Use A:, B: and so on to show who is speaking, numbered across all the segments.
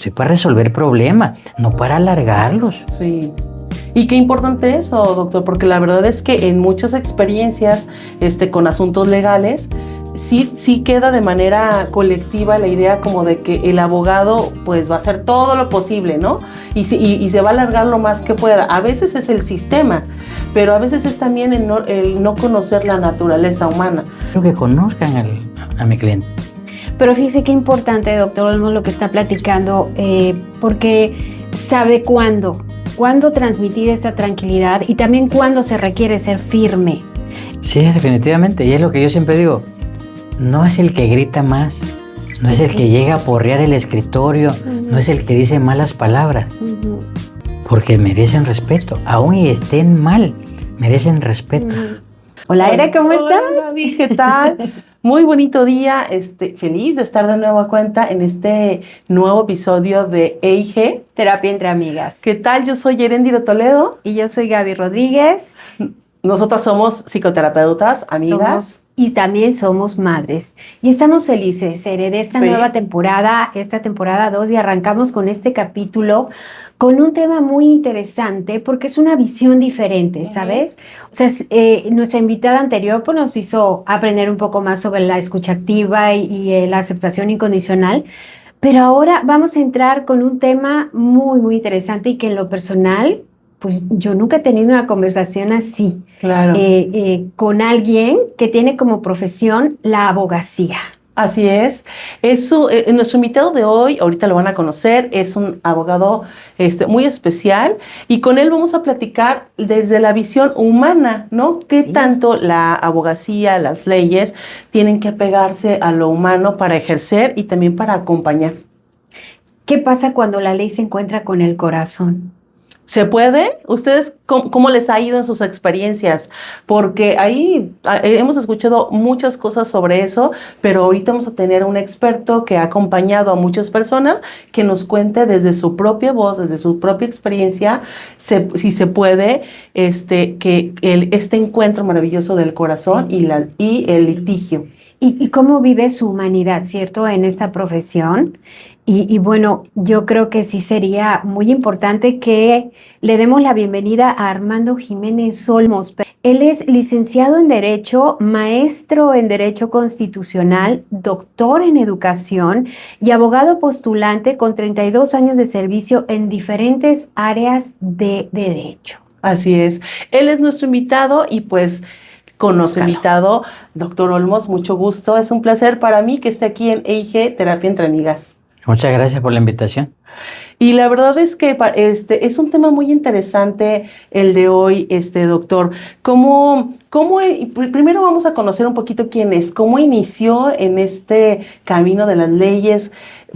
A: estoy para resolver problemas, no para alargarlos.
B: Sí. Y qué importante eso, doctor, porque la verdad es que en muchas experiencias con asuntos legales, sí queda de manera colectiva la idea como de que el abogado pues va a hacer todo lo posible, ¿no? Y se va a alargar lo más que pueda. A veces es el sistema, pero a veces es también el no conocer la naturaleza humana.
A: Quiero que conozcan a mi cliente.
C: Pero fíjese qué importante, doctor Olmos, lo que está platicando, porque sabe cuándo transmitir esa tranquilidad y también cuándo se requiere ser firme.
A: Sí, definitivamente, y es lo que yo siempre digo, no es el que grita más, no es el que llega a porrear el escritorio, no es el que dice malas palabras, porque merecen respeto, aún y estén mal, merecen respeto.
C: Hola, Era, ¿cómo estás?
B: Hola, David, ¿qué tal? Muy bonito día, feliz de estar de nueva cuenta en este nuevo episodio de EIG.
C: Terapia entre amigas.
B: ¿Qué tal? Yo soy Eréndira Toledo.
C: Y yo soy Gaby Rodríguez.
B: Nosotras somos psicoterapeutas, amigas.
C: Y también somos madres. Y estamos felices, Ere, de esta nueva temporada, esta temporada 2, y arrancamos con este capítulo con un tema muy interesante porque es una visión diferente, ¿sabes? O sea, nuestra invitada anterior pues, nos hizo aprender un poco más sobre la escucha activa y la aceptación incondicional, pero ahora vamos a entrar con un tema muy, muy interesante y que en lo personal, pues yo nunca he tenido una conversación así,
B: claro,
C: con alguien que tiene como profesión la abogacía.
B: Así es. Nuestro invitado de hoy, ahorita lo van a conocer, es un abogado muy especial y con él vamos a platicar desde la visión humana, ¿no? ¿Qué tanto la abogacía, las leyes tienen que apegarse a lo humano para ejercer y también para acompañar?
C: ¿Qué pasa cuando la ley se encuentra con el corazón?
B: ¿Se puede? ¿Ustedes cómo les ha ido en sus experiencias? Porque ahí hemos escuchado muchas cosas sobre eso, pero ahorita vamos a tener un experto que ha acompañado a muchas personas que nos cuente desde su propia voz, desde su propia experiencia, si se puede, que este encuentro maravilloso del corazón y el litigio.
C: ¿Y cómo vive su humanidad, cierto, en esta profesión? Y bueno, yo creo que sí sería muy importante que le demos la bienvenida a Armando Jiménez Olmos. Él es licenciado en Derecho, maestro en Derecho Constitucional, doctor en Educación y abogado postulante con 32 años de servicio en diferentes áreas de derecho.
B: Así es. Él es nuestro invitado y pues con nuestro invitado, doctor Olmos, mucho gusto. Es un placer para mí que esté aquí en EIG, Terapia entre Amigas.
A: Muchas gracias por la invitación.
B: Y la verdad es que es un tema muy interesante el de hoy, doctor. Primero vamos a conocer un poquito quién es, cómo inició en este camino de las leyes.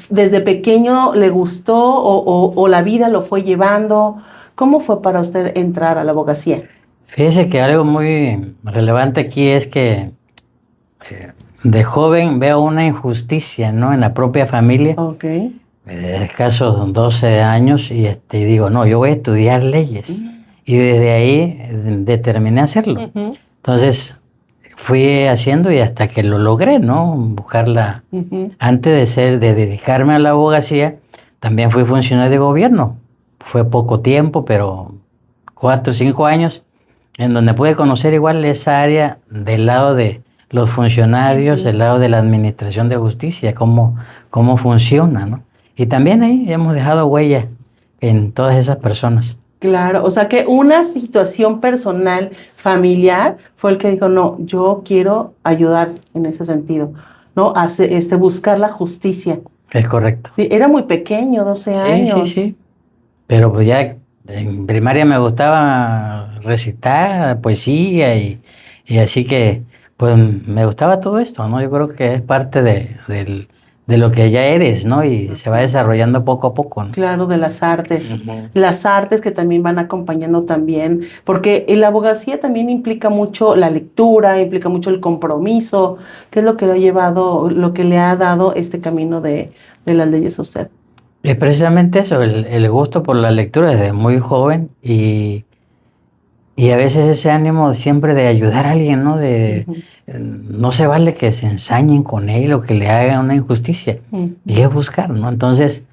B: ¿Desde pequeño le gustó o la vida lo fue llevando? ¿Cómo fue para usted entrar a la abogacía?
A: Fíjese que algo muy relevante aquí es que de joven veo una injusticia, ¿no? En la propia familia.
B: Ok.
A: De escasos 12 años y digo, no, yo voy a estudiar leyes. Y desde ahí determiné hacerlo. Entonces fui haciendo y hasta que lo logré, ¿no? Buscarla. Antes de dedicarme a la abogacía, también fui funcionario de gobierno. Fue poco tiempo, pero 4 o 5 años, en donde pude conocer igual esa área del lado de los funcionarios, del lado de la administración de justicia, cómo funciona, ¿no? Y también ahí hemos dejado huella en todas esas personas.
B: Claro, o sea que una situación personal, familiar, fue el que dijo, no, yo quiero ayudar en ese sentido, ¿no? Buscar la justicia.
A: Es correcto.
B: Sí, era muy pequeño, 12 años.
A: Sí. Pero pues ya en primaria me gustaba recitar poesía y así que pues me gustaba todo esto, ¿no? Yo creo que es parte de lo que ya eres, ¿no? Y se va desarrollando poco a poco, ¿no?
B: Claro, de las artes. Las artes que también van acompañando también, porque la abogacía también implica mucho la lectura, implica mucho el compromiso, que es lo que lo que le ha dado este camino de las leyes a usted.
A: Es precisamente eso, el gusto por la lectura desde muy joven y a veces ese ánimo siempre de ayudar a alguien, ¿no? No se vale que se ensañen con él o que le hagan una injusticia. Y es buscar, ¿no? Entonces,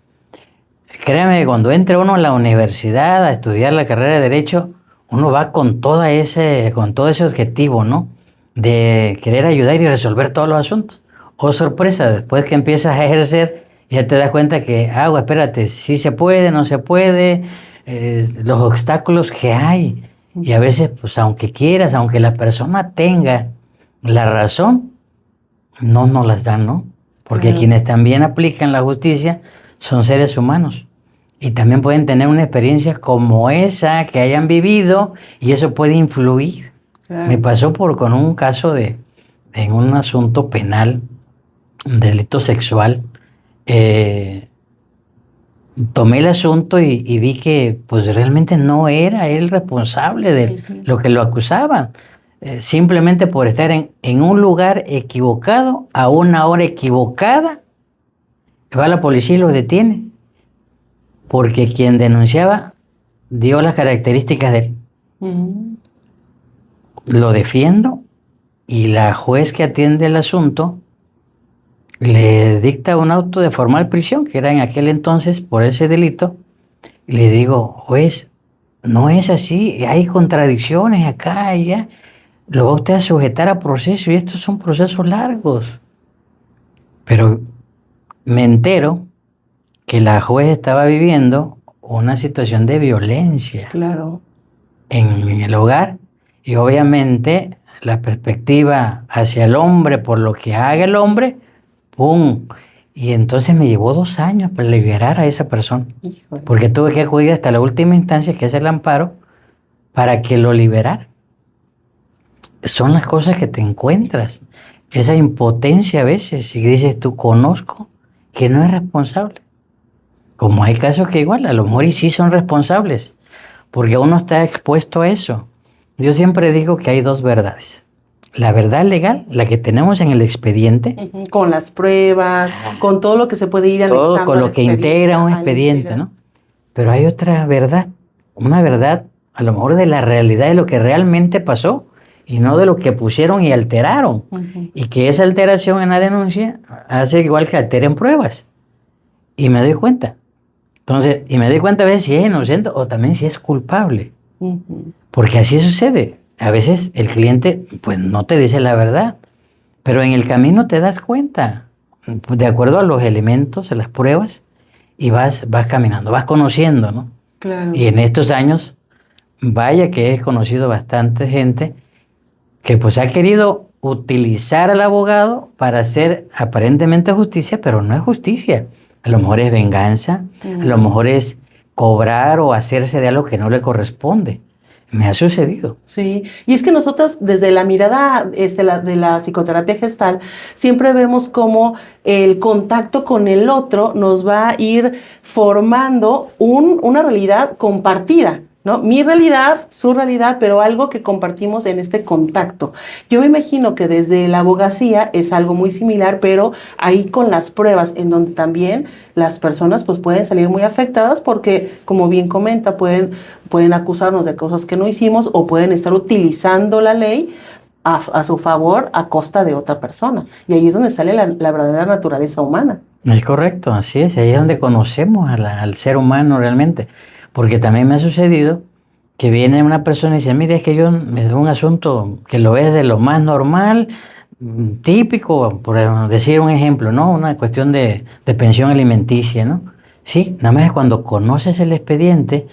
A: créame que cuando entre uno a la universidad a estudiar la carrera de Derecho, uno va con todo ese objetivo, ¿no? De querer ayudar y resolver todos los asuntos. Oh, sorpresa, después que empiezas a ejercer, ya te das cuenta que, espérate, sí se puede, no se puede, los obstáculos que hay. Y a veces, pues aunque quieras, aunque la persona tenga la razón, no nos las dan, ¿no? Porque quienes también aplican la justicia son seres humanos. Y también pueden tener una experiencia como esa que hayan vivido y eso puede influir. Me pasó con un caso en un asunto penal, un delito sexual. Tomé el asunto y vi que pues realmente no era él responsable de lo que lo acusaban. Simplemente por estar en un lugar equivocado, a una hora equivocada, va la policía y lo detiene. Porque quien denunciaba dio las características de él. Lo defiendo y la juez que atiende el asunto le dicta un auto de formal prisión, que era en aquel entonces por ese delito, y le digo, juez, no es así, hay contradicciones acá y allá, lo va usted a sujetar a proceso y estos son procesos largos. Pero me entero que la juez estaba viviendo una situación de violencia en el hogar y obviamente la perspectiva hacia el hombre por lo que haga el hombre, ¡pum! Y entonces me llevó 2 años para liberar a esa persona. Híjole. Porque tuve que acudir hasta la última instancia, que es el amparo, para que lo liberara. Son las cosas que te encuentras. Esa impotencia a veces, y dices, tú conozco que no es responsable. Como hay casos que igual, a lo mejor y sí son responsables, porque uno está expuesto a eso. Yo siempre digo que hay 2 verdades. La verdad legal, la que tenemos en el expediente.
B: Con las pruebas, con todo lo que se puede ir anexando.
A: Todo con lo que integra un expediente, ¿no? Pero hay otra verdad, una verdad a lo mejor de la realidad de lo que realmente pasó y no de lo que pusieron y alteraron. Y que esa alteración en la denuncia hace igual que alteren pruebas. Y me doy cuenta. Entonces, y me doy cuenta a veces si es inocente o también si es culpable. Porque así sucede. A veces el cliente pues no te dice la verdad, pero en el camino te das cuenta, de acuerdo a los elementos, a las pruebas, y vas caminando, vas conociendo, ¿no?
B: Claro.
A: Y en estos años, vaya que he conocido bastante gente que pues ha querido utilizar al abogado para hacer aparentemente justicia, pero no es justicia. A lo mejor es venganza, a lo mejor es cobrar o hacerse de algo que no le corresponde. Me ha sucedido.
B: Sí, y es que nosotros desde la mirada de la psicoterapia gestal siempre vemos cómo el contacto con el otro nos va a ir formando una realidad compartida, ¿no? Mi realidad, su realidad, pero algo que compartimos en este contacto. Yo me imagino que desde la abogacía es algo muy similar, pero ahí con las pruebas, en donde también las personas pues pueden salir muy afectadas porque, como bien comenta, pueden acusarnos de cosas que no hicimos o pueden estar utilizando la ley a su favor a costa de otra persona. Y ahí es donde sale la verdadera naturaleza humana.
A: Es correcto, así es. Ahí es donde conocemos al ser humano realmente. Porque también me ha sucedido que viene una persona y dice, mire, es que yo me doy un asunto que lo es de lo más normal, típico, por decir un ejemplo, ¿no? Una cuestión de pensión alimenticia, ¿no? Sí, nada más es cuando conoces el expediente,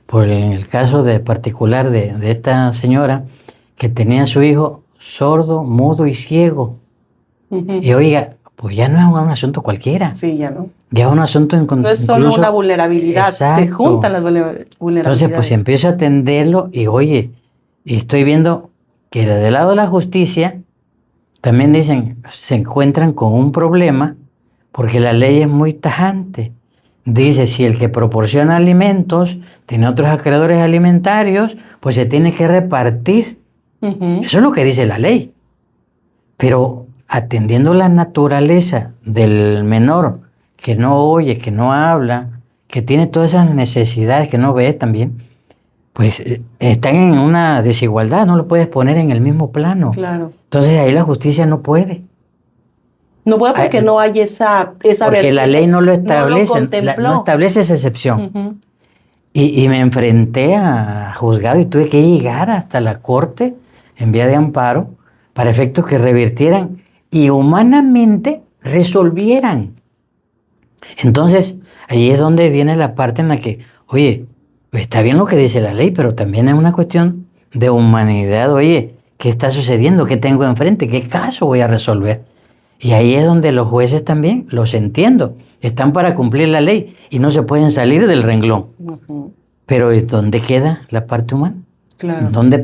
A: por el caso particular de esta señora que tenía a su hijo sordo, mudo y ciego. Y oiga, pues ya no es un asunto cualquiera.
B: Sí, ya no.
A: Ya es un asunto
B: no es solo una vulnerabilidad,
A: exacto.
B: Se juntan las vulnerabilidades.
A: Entonces, pues empiezo a atenderlo y oye, y estoy viendo que del lado de la justicia también dicen, se encuentran con un problema porque la ley es muy tajante. Dice, si el que proporciona alimentos tiene otros acreedores alimentarios, pues se tiene que repartir. Eso es lo que dice la ley. Pero atendiendo la naturaleza del menor, que no oye, que no habla, que tiene todas esas necesidades que no ve también, pues están en una desigualdad, no lo puedes poner en el mismo plano.
B: Claro.
A: Entonces ahí la justicia no puede.
B: No puede porque no hay esa
A: porque la ley no lo establece,
B: contempló.
A: no establece esa excepción.
B: Ujú.
A: Y me enfrenté a juzgado y tuve que llegar hasta la corte en vía de amparo para efectos que revirtieran y humanamente resolvieran. Entonces, ahí es donde viene la parte en la que, oye, pues está bien lo que dice la ley, pero también es una cuestión de humanidad. Oye, ¿qué está sucediendo? ¿Qué tengo enfrente? ¿Qué caso voy a resolver? Y ahí es donde los jueces también, los entiendo, están para cumplir la ley y no se pueden salir del renglón.
B: Ujú.
A: Pero ¿dónde queda la parte humana?
B: Claro,
A: ¿Dónde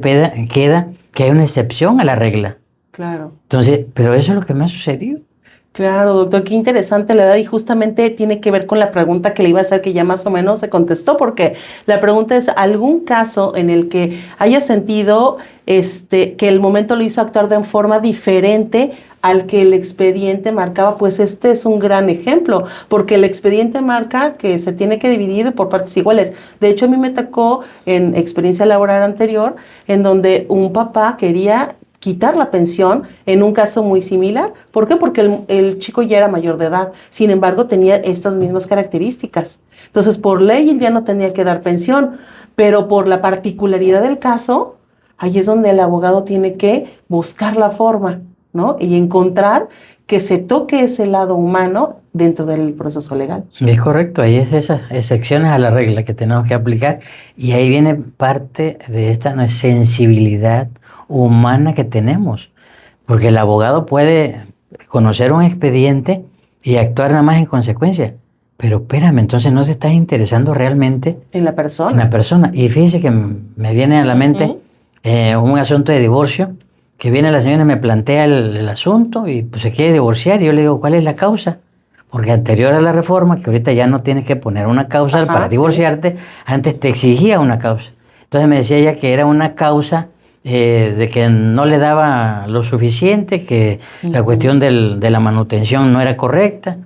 A: queda que hay una excepción a la regla?
B: claro.
A: Entonces, pero eso es lo que me ha sucedido.
B: Claro, doctor, qué interesante la verdad y justamente tiene que ver con la pregunta que le iba a hacer que ya más o menos se contestó porque la pregunta es ¿algún caso en el que haya sentido que el momento lo hizo actuar de forma diferente al que el expediente marcaba? Pues este es un gran ejemplo porque el expediente marca que se tiene que dividir por partes iguales. De hecho, a mí me tocó en experiencia laboral anterior en donde un papá quería quitar la pensión en un caso muy similar. ¿Por qué? Porque el chico ya era mayor de edad, sin embargo tenía estas mismas características. Entonces, por ley él ya no tenía que dar pensión, pero por la particularidad del caso, ahí es donde el abogado tiene que buscar la forma, ¿no? Y encontrar que se toque ese lado humano dentro del proceso legal.
A: Es correcto, ahí es esas excepciones a la regla que tenemos que aplicar y ahí viene parte de esta sensibilidad humana que tenemos, porque el abogado puede conocer un expediente y actuar nada más en consecuencia, pero espérame, entonces no te estás interesando realmente
B: En la persona.
A: en la persona. Y fíjese que me viene a la mente un asunto de divorcio, que viene la señora y me plantea el asunto y pues se quiere divorciar y yo le digo, ¿cuál es la causa? Porque anterior a la reforma, que ahorita ya no tienes que poner una causa para divorciarte, antes te exigía una causa. Entonces me decía ella que era una causa de que no le daba lo suficiente, que la cuestión de la manutención no era correcta.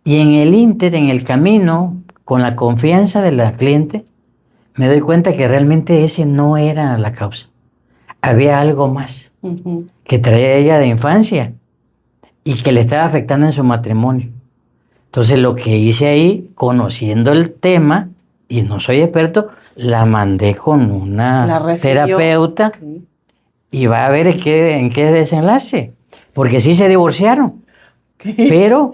A: Y en el ínter, en el camino, con la confianza de la cliente, me doy cuenta que realmente ese no era la causa. Había algo más que traía ella de infancia y que le estaba afectando en su matrimonio. Entonces lo que hice ahí, conociendo el tema, y no soy experto, la mandé con una terapeuta y va a ver en qué desenlace. Porque sí se divorciaron, pero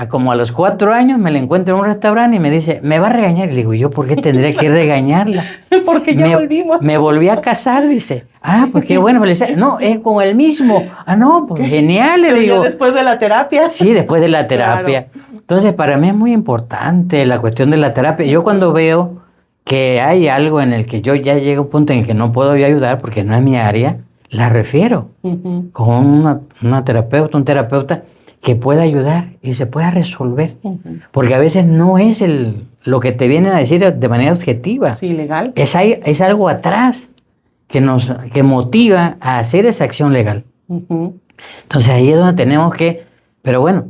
A: como a los 4 años me la encuentro en un restaurante y me dice, ¿me va a regañar? Y le digo, ¿yo por qué tendría que regañarla?
B: Porque ya volvimos.
A: Me volví a casar, dice. Ah, pues qué bueno. No, es con el mismo. Ah, no, pues genial, le digo.
B: Después de la terapia.
A: Sí, después de la terapia. Claro. Entonces, para mí es muy importante la cuestión de la terapia. Yo cuando veo que hay algo en el que yo ya llego a un punto en el que no puedo yo ayudar porque no es mi área, la refiero con una terapeuta, un terapeuta que pueda ayudar y se pueda resolver. Porque a veces no es lo que te vienen a decir de manera objetiva.
B: Sí, legal.
A: Es algo atrás que motiva a hacer esa acción legal. Entonces ahí es donde tenemos que, pero bueno,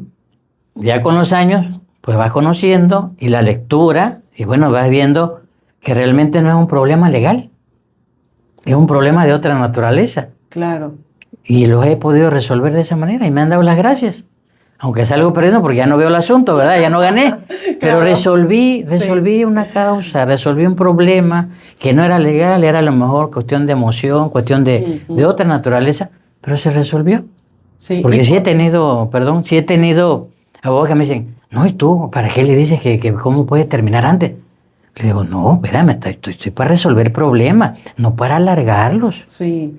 A: ya con los años, pues vas conociendo y la lectura, y bueno, vas viendo que realmente no es un problema legal, es un problema de otra naturaleza.
B: Claro.
A: Y los he podido resolver de esa manera y me han dado las gracias. Aunque salgo perdiendo porque ya no veo el asunto, ¿verdad? Ya no gané. Pero resolví una causa, resolví un problema que no era legal, era a lo mejor cuestión de emoción, cuestión de otra naturaleza, pero se resolvió. Sí. Porque sí he tenido abogados que me dicen, no, ¿y tú para qué le dices que cómo puede terminar antes? Le digo, no, espérame, estoy para resolver problemas, no para alargarlos.
B: Sí.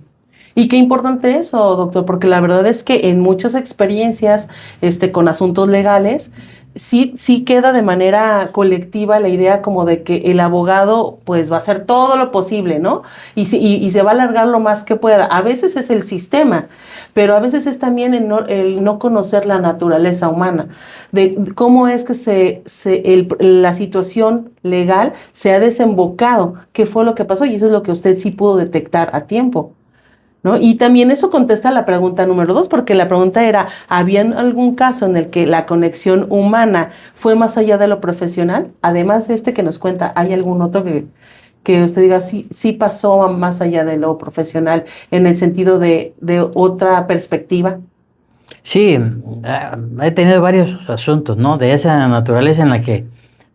B: Y qué importante eso, doctor, porque la verdad es que en muchas experiencias con asuntos legales, sí queda de manera colectiva la idea como de que el abogado pues va a hacer todo lo posible, ¿no? Y se va a alargar lo más que pueda. A veces es el sistema, pero a veces es también el no conocer la naturaleza humana, de cómo es que la situación legal se ha desembocado, qué fue lo que pasó, y eso es lo que usted sí pudo detectar a tiempo, ¿no? Y también eso contesta la pregunta número 2, porque la pregunta era, ¿había algún caso en el que la conexión humana fue más allá de lo profesional? Además de que nos cuenta, ¿hay algún otro que usted diga, sí pasó más allá de lo profesional, en el sentido de otra perspectiva?
A: Sí, he tenido varios asuntos, ¿no? De esa naturaleza en la que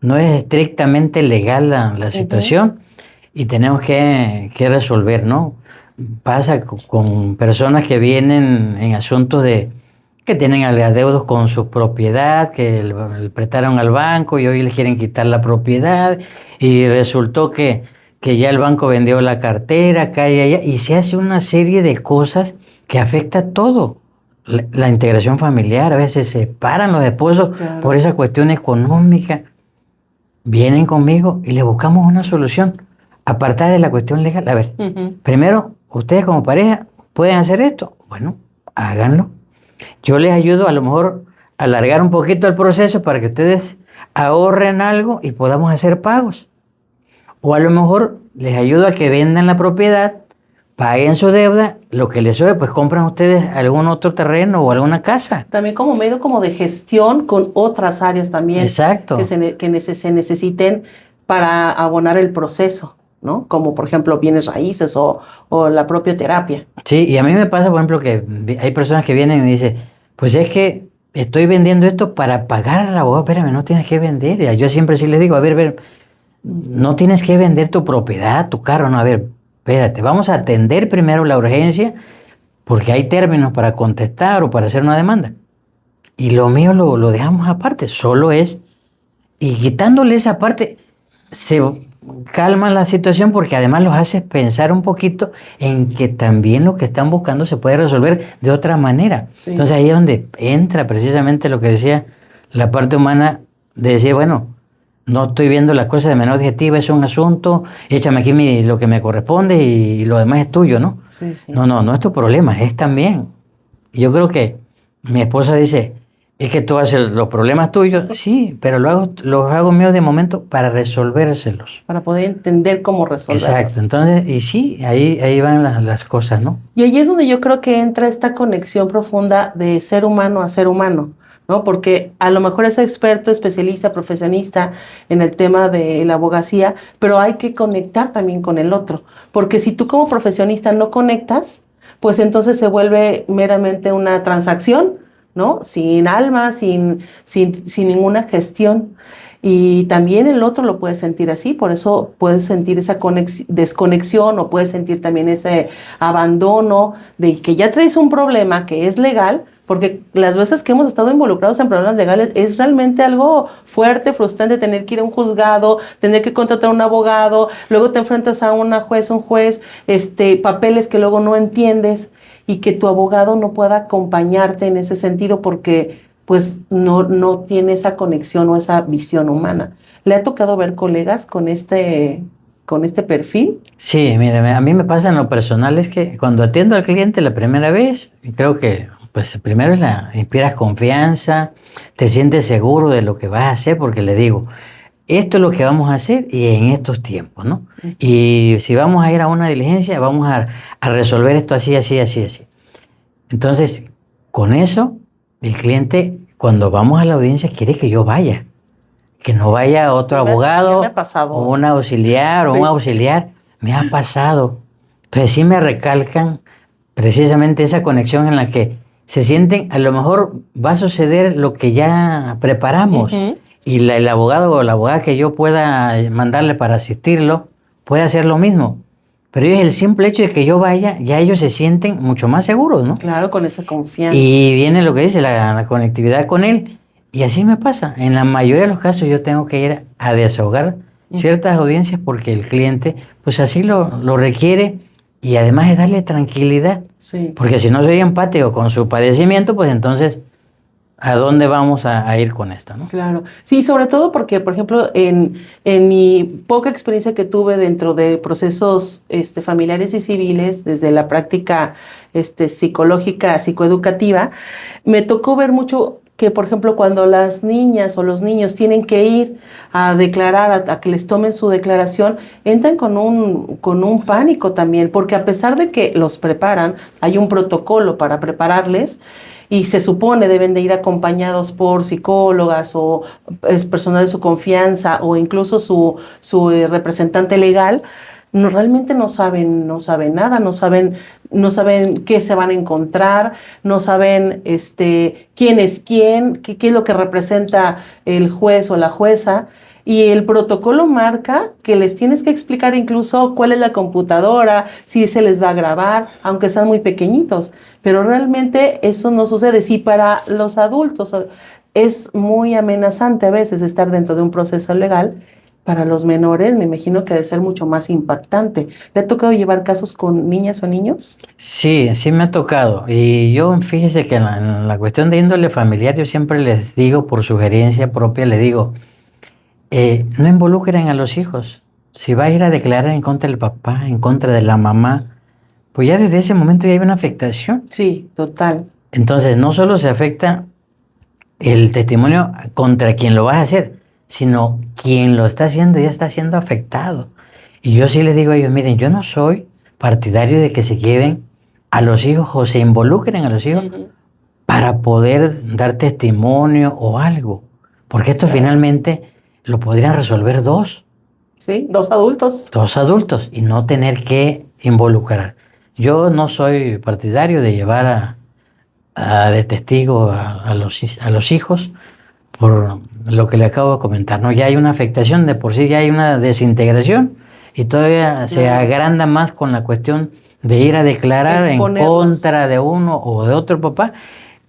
A: no es estrictamente legal la
B: Ujú.
A: situación y tenemos que resolver, ¿no? Pasa con personas que vienen en asuntos de que tienen adeudos con su propiedad, que le prestaron al banco y hoy les quieren quitar la propiedad y resultó que ya el banco vendió la cartera acá y allá y se hace una serie de cosas que afecta a todo. La integración familiar, a veces se separan los esposos por
B: Claro.
A: esa cuestión económica. Vienen conmigo y le buscamos una solución, apartada de la cuestión legal. A ver,
B: Ujú.
A: primero, ustedes como pareja pueden hacer esto. Bueno, háganlo. Yo les ayudo a lo mejor a alargar un poquito el proceso para que ustedes ahorren algo y podamos hacer pagos. O a lo mejor les ayudo a que vendan la propiedad, paguen su deuda, lo que les sobre, pues compran ustedes algún otro terreno o alguna casa.
B: También como medio como de gestión con otras áreas también que
A: Exacto.
B: se necesiten para abonar el proceso, ¿no? Como por ejemplo bienes raíces o la propia terapia.
A: Sí, y a mí me pasa, por ejemplo, que hay personas que vienen y dicen, pues es que estoy vendiendo esto para pagar al abogado. Espérame, no tienes que vender. Yo siempre sí les digo, a ver, no tienes que vender tu propiedad, tu carro, no, a ver, espérate, vamos a atender primero la urgencia porque hay términos para contestar o para hacer una demanda. Y lo mío lo dejamos aparte, solo es, y quitándole esa parte, se calma la situación porque además los hace pensar un poquito en que también lo que están buscando se puede resolver de otra manera.
B: Sí.
A: Entonces ahí es donde entra precisamente lo que decía la parte humana de decir, bueno, no estoy viendo las cosas de manera objetiva, es un asunto, échame aquí lo que me corresponde y lo demás es tuyo, ¿no?
B: Sí, sí.
A: No es tu problema, es también. Yo creo que mi esposa dice, es que tú haces los problemas tuyos, sí, pero los hago míos de momento para resolvérselos.
B: Para poder entender cómo resolverlo.
A: Exacto, entonces, y sí, ahí van las cosas, ¿no?
B: Y ahí es donde yo creo que entra esta conexión profunda de ser humano a ser humano, ¿no? Porque a lo mejor es experto, especialista, profesionista en el tema de la abogacía, pero hay que conectar también con el otro. Porque si tú como profesionista no conectas, pues entonces se vuelve meramente una transacción, ¿no? Sin alma, sin ninguna gestión. Y también el otro lo puede sentir así, por eso puedes sentir esa desconexión o puedes sentir también ese abandono de que ya traes un problema que es legal, porque las veces que hemos estado involucrados en problemas legales es realmente algo fuerte, frustrante tener que ir a un juzgado, tener que contratar a un abogado, luego te enfrentas a una juez, un juez, papeles que luego no entiendes y que tu abogado no pueda acompañarte en ese sentido porque pues no tiene esa conexión o esa visión humana. ¿Le ha tocado ver colegas con este perfil?
A: Sí, mira, a mí me pasa en lo personal, es que cuando atiendo al cliente la primera vez, creo que pues primero inspiras confianza, te sientes seguro de lo que vas a hacer, porque le digo, esto es lo que vamos a hacer y en estos tiempos, ¿no? Y si vamos a ir a una diligencia, vamos a resolver esto así, así, así, así. Entonces, con eso, el cliente, cuando vamos a la audiencia, quiere que yo vaya, que no vaya otro
B: Ya me
A: abogado
B: ha pasado.
A: o un auxiliar o
B: Sí.
A: un auxiliar. Me ha pasado. Entonces, sí me recalcan precisamente esa conexión en la que se sienten, a lo mejor va a suceder lo que ya preparamos
B: Ujú.
A: y el abogado o la abogada que yo pueda mandarle para asistirlo puede hacer lo mismo. Pero es el simple hecho de que yo vaya, ya ellos se sienten mucho más seguros, ¿no?
B: Claro, con esa confianza.
A: Y viene lo que dice, la conectividad con él. Y así me pasa. En la mayoría de los casos yo tengo que ir a desahogar ciertas audiencias porque el cliente pues así lo requiere y además es darle tranquilidad.
B: Sí.
A: Porque si no soy empático con su padecimiento, pues entonces, ¿a dónde vamos a ir con esto, no?
B: Claro, sí, sobre todo porque, por ejemplo, en mi poca experiencia que tuve dentro de procesos familiares y civiles, desde la práctica psicológica, psicoeducativa, me tocó ver mucho que, por ejemplo, cuando las niñas o los niños tienen que ir a declarar, a que les tomen su declaración, entran con un pánico también, porque a pesar de que los preparan, hay un protocolo para prepararles, y se supone deben de ir acompañados por psicólogas o personal de su confianza o incluso su representante legal, no, realmente no saben nada, no saben qué se van a encontrar, no saben quién es quién, qué es lo que representa el juez o la jueza. Y el protocolo marca que les tienes que explicar incluso cuál es la computadora, si se les va a grabar, aunque sean muy pequeñitos. Pero realmente eso no sucede. Si para los adultos es muy amenazante a veces estar dentro de un proceso legal, para los menores me imagino que debe ser mucho más impactante. ¿Le ha tocado llevar casos con niñas o niños?
A: Sí, sí me ha tocado. Y yo, fíjese que en la cuestión de índole familiar, yo siempre les digo, por sugerencia propia, les digo, no involucren a los hijos. Si va a ir a declarar en contra del papá, en contra de la mamá, pues ya desde ese momento ya hay una afectación.
B: Sí, total.
A: Entonces, no solo se afecta el testimonio contra quien lo vas a hacer, sino quien lo está haciendo ya está siendo afectado. Y yo sí les digo a ellos, miren, yo no soy partidario de que se lleven a los hijos o se involucren a los hijos para poder dar testimonio o algo, porque esto finalmente lo podrían resolver
B: Sí, dos adultos.
A: dos adultos y no tener que involucrar. Yo no soy partidario de llevar de testigo a los hijos por lo que le acabo de comentar, ¿no? Ya hay una afectación, de por sí ya hay una desintegración y todavía se agranda más con la cuestión de ir a declarar en contra de uno o de otro papá,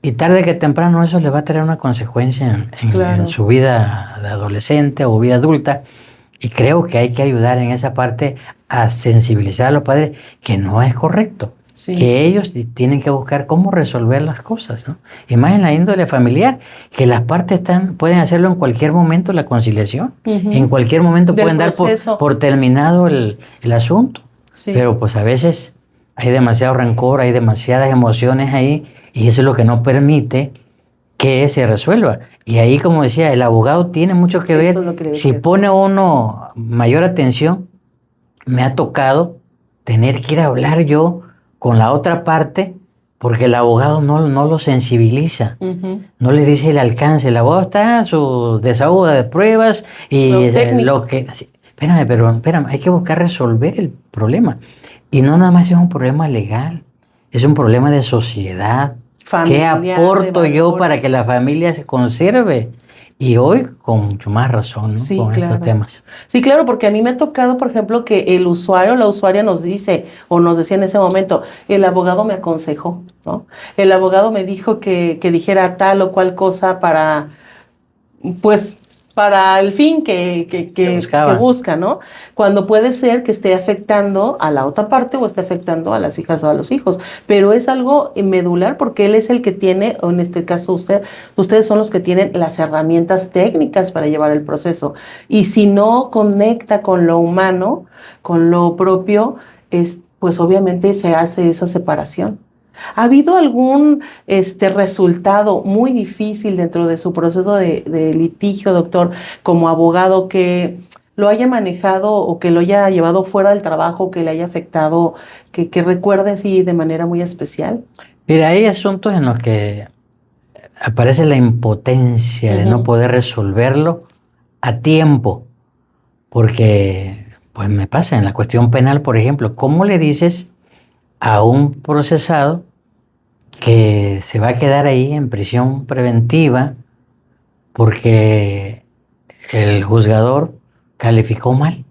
A: y tarde que temprano eso le va a traer una consecuencia en su vida de adolescente o vida adulta. Y creo que hay que ayudar en esa parte a sensibilizar a los padres que no es correcto. Sí. Que ellos tienen que buscar cómo resolver las cosas, ¿no? Y más en la índole familiar, que las partes pueden hacerlo en cualquier momento, la conciliación. En cualquier momento pueden dar por terminado el asunto. Sí. Pero pues a veces hay demasiado rencor, hay demasiadas emociones ahí, y eso es lo que no permite que se resuelva. Y ahí, como decía, el abogado tiene mucho que ver. Si pone uno mayor atención, me ha tocado tener que ir a hablar yo con la otra parte, porque el abogado no lo sensibiliza, no le dice el alcance. El abogado está en su desahogo de pruebas y lo que... Espérame, hay que buscar resolver el problema. Y no nada más es un problema legal, es un problema de sociedad. Familiar, ¿qué aporto yo para que la familia se conserve? Y hoy con mucho más razón, ¿no?
B: Sí,
A: con estos temas.
B: Sí, claro, porque a mí me ha tocado, por ejemplo, que el usuario o la usuaria nos dice, o nos decía en ese momento, el abogado me aconsejó, ¿no? El abogado me dijo que dijera tal o cual cosa para, pues, para el fin que busca, ¿no? Cuando puede ser que esté afectando a la otra parte o esté afectando a las hijas o a los hijos, pero es algo medular porque él es el que tiene, o en este caso ustedes son los que tienen las herramientas técnicas para llevar el proceso. Y si no conecta con lo humano, con lo propio, pues obviamente se hace esa separación. ¿Ha habido algún resultado muy difícil dentro de su proceso de litigio, doctor, como abogado, que lo haya manejado o que lo haya llevado fuera del trabajo, que le haya afectado, que recuerde así de manera muy especial?
A: Mira, hay asuntos en los que aparece la impotencia de no poder resolverlo a tiempo, porque pues me pasa en la cuestión penal, por ejemplo, ¿cómo le dices a un procesado que se va a quedar ahí en prisión preventiva porque el juzgador calificó mal?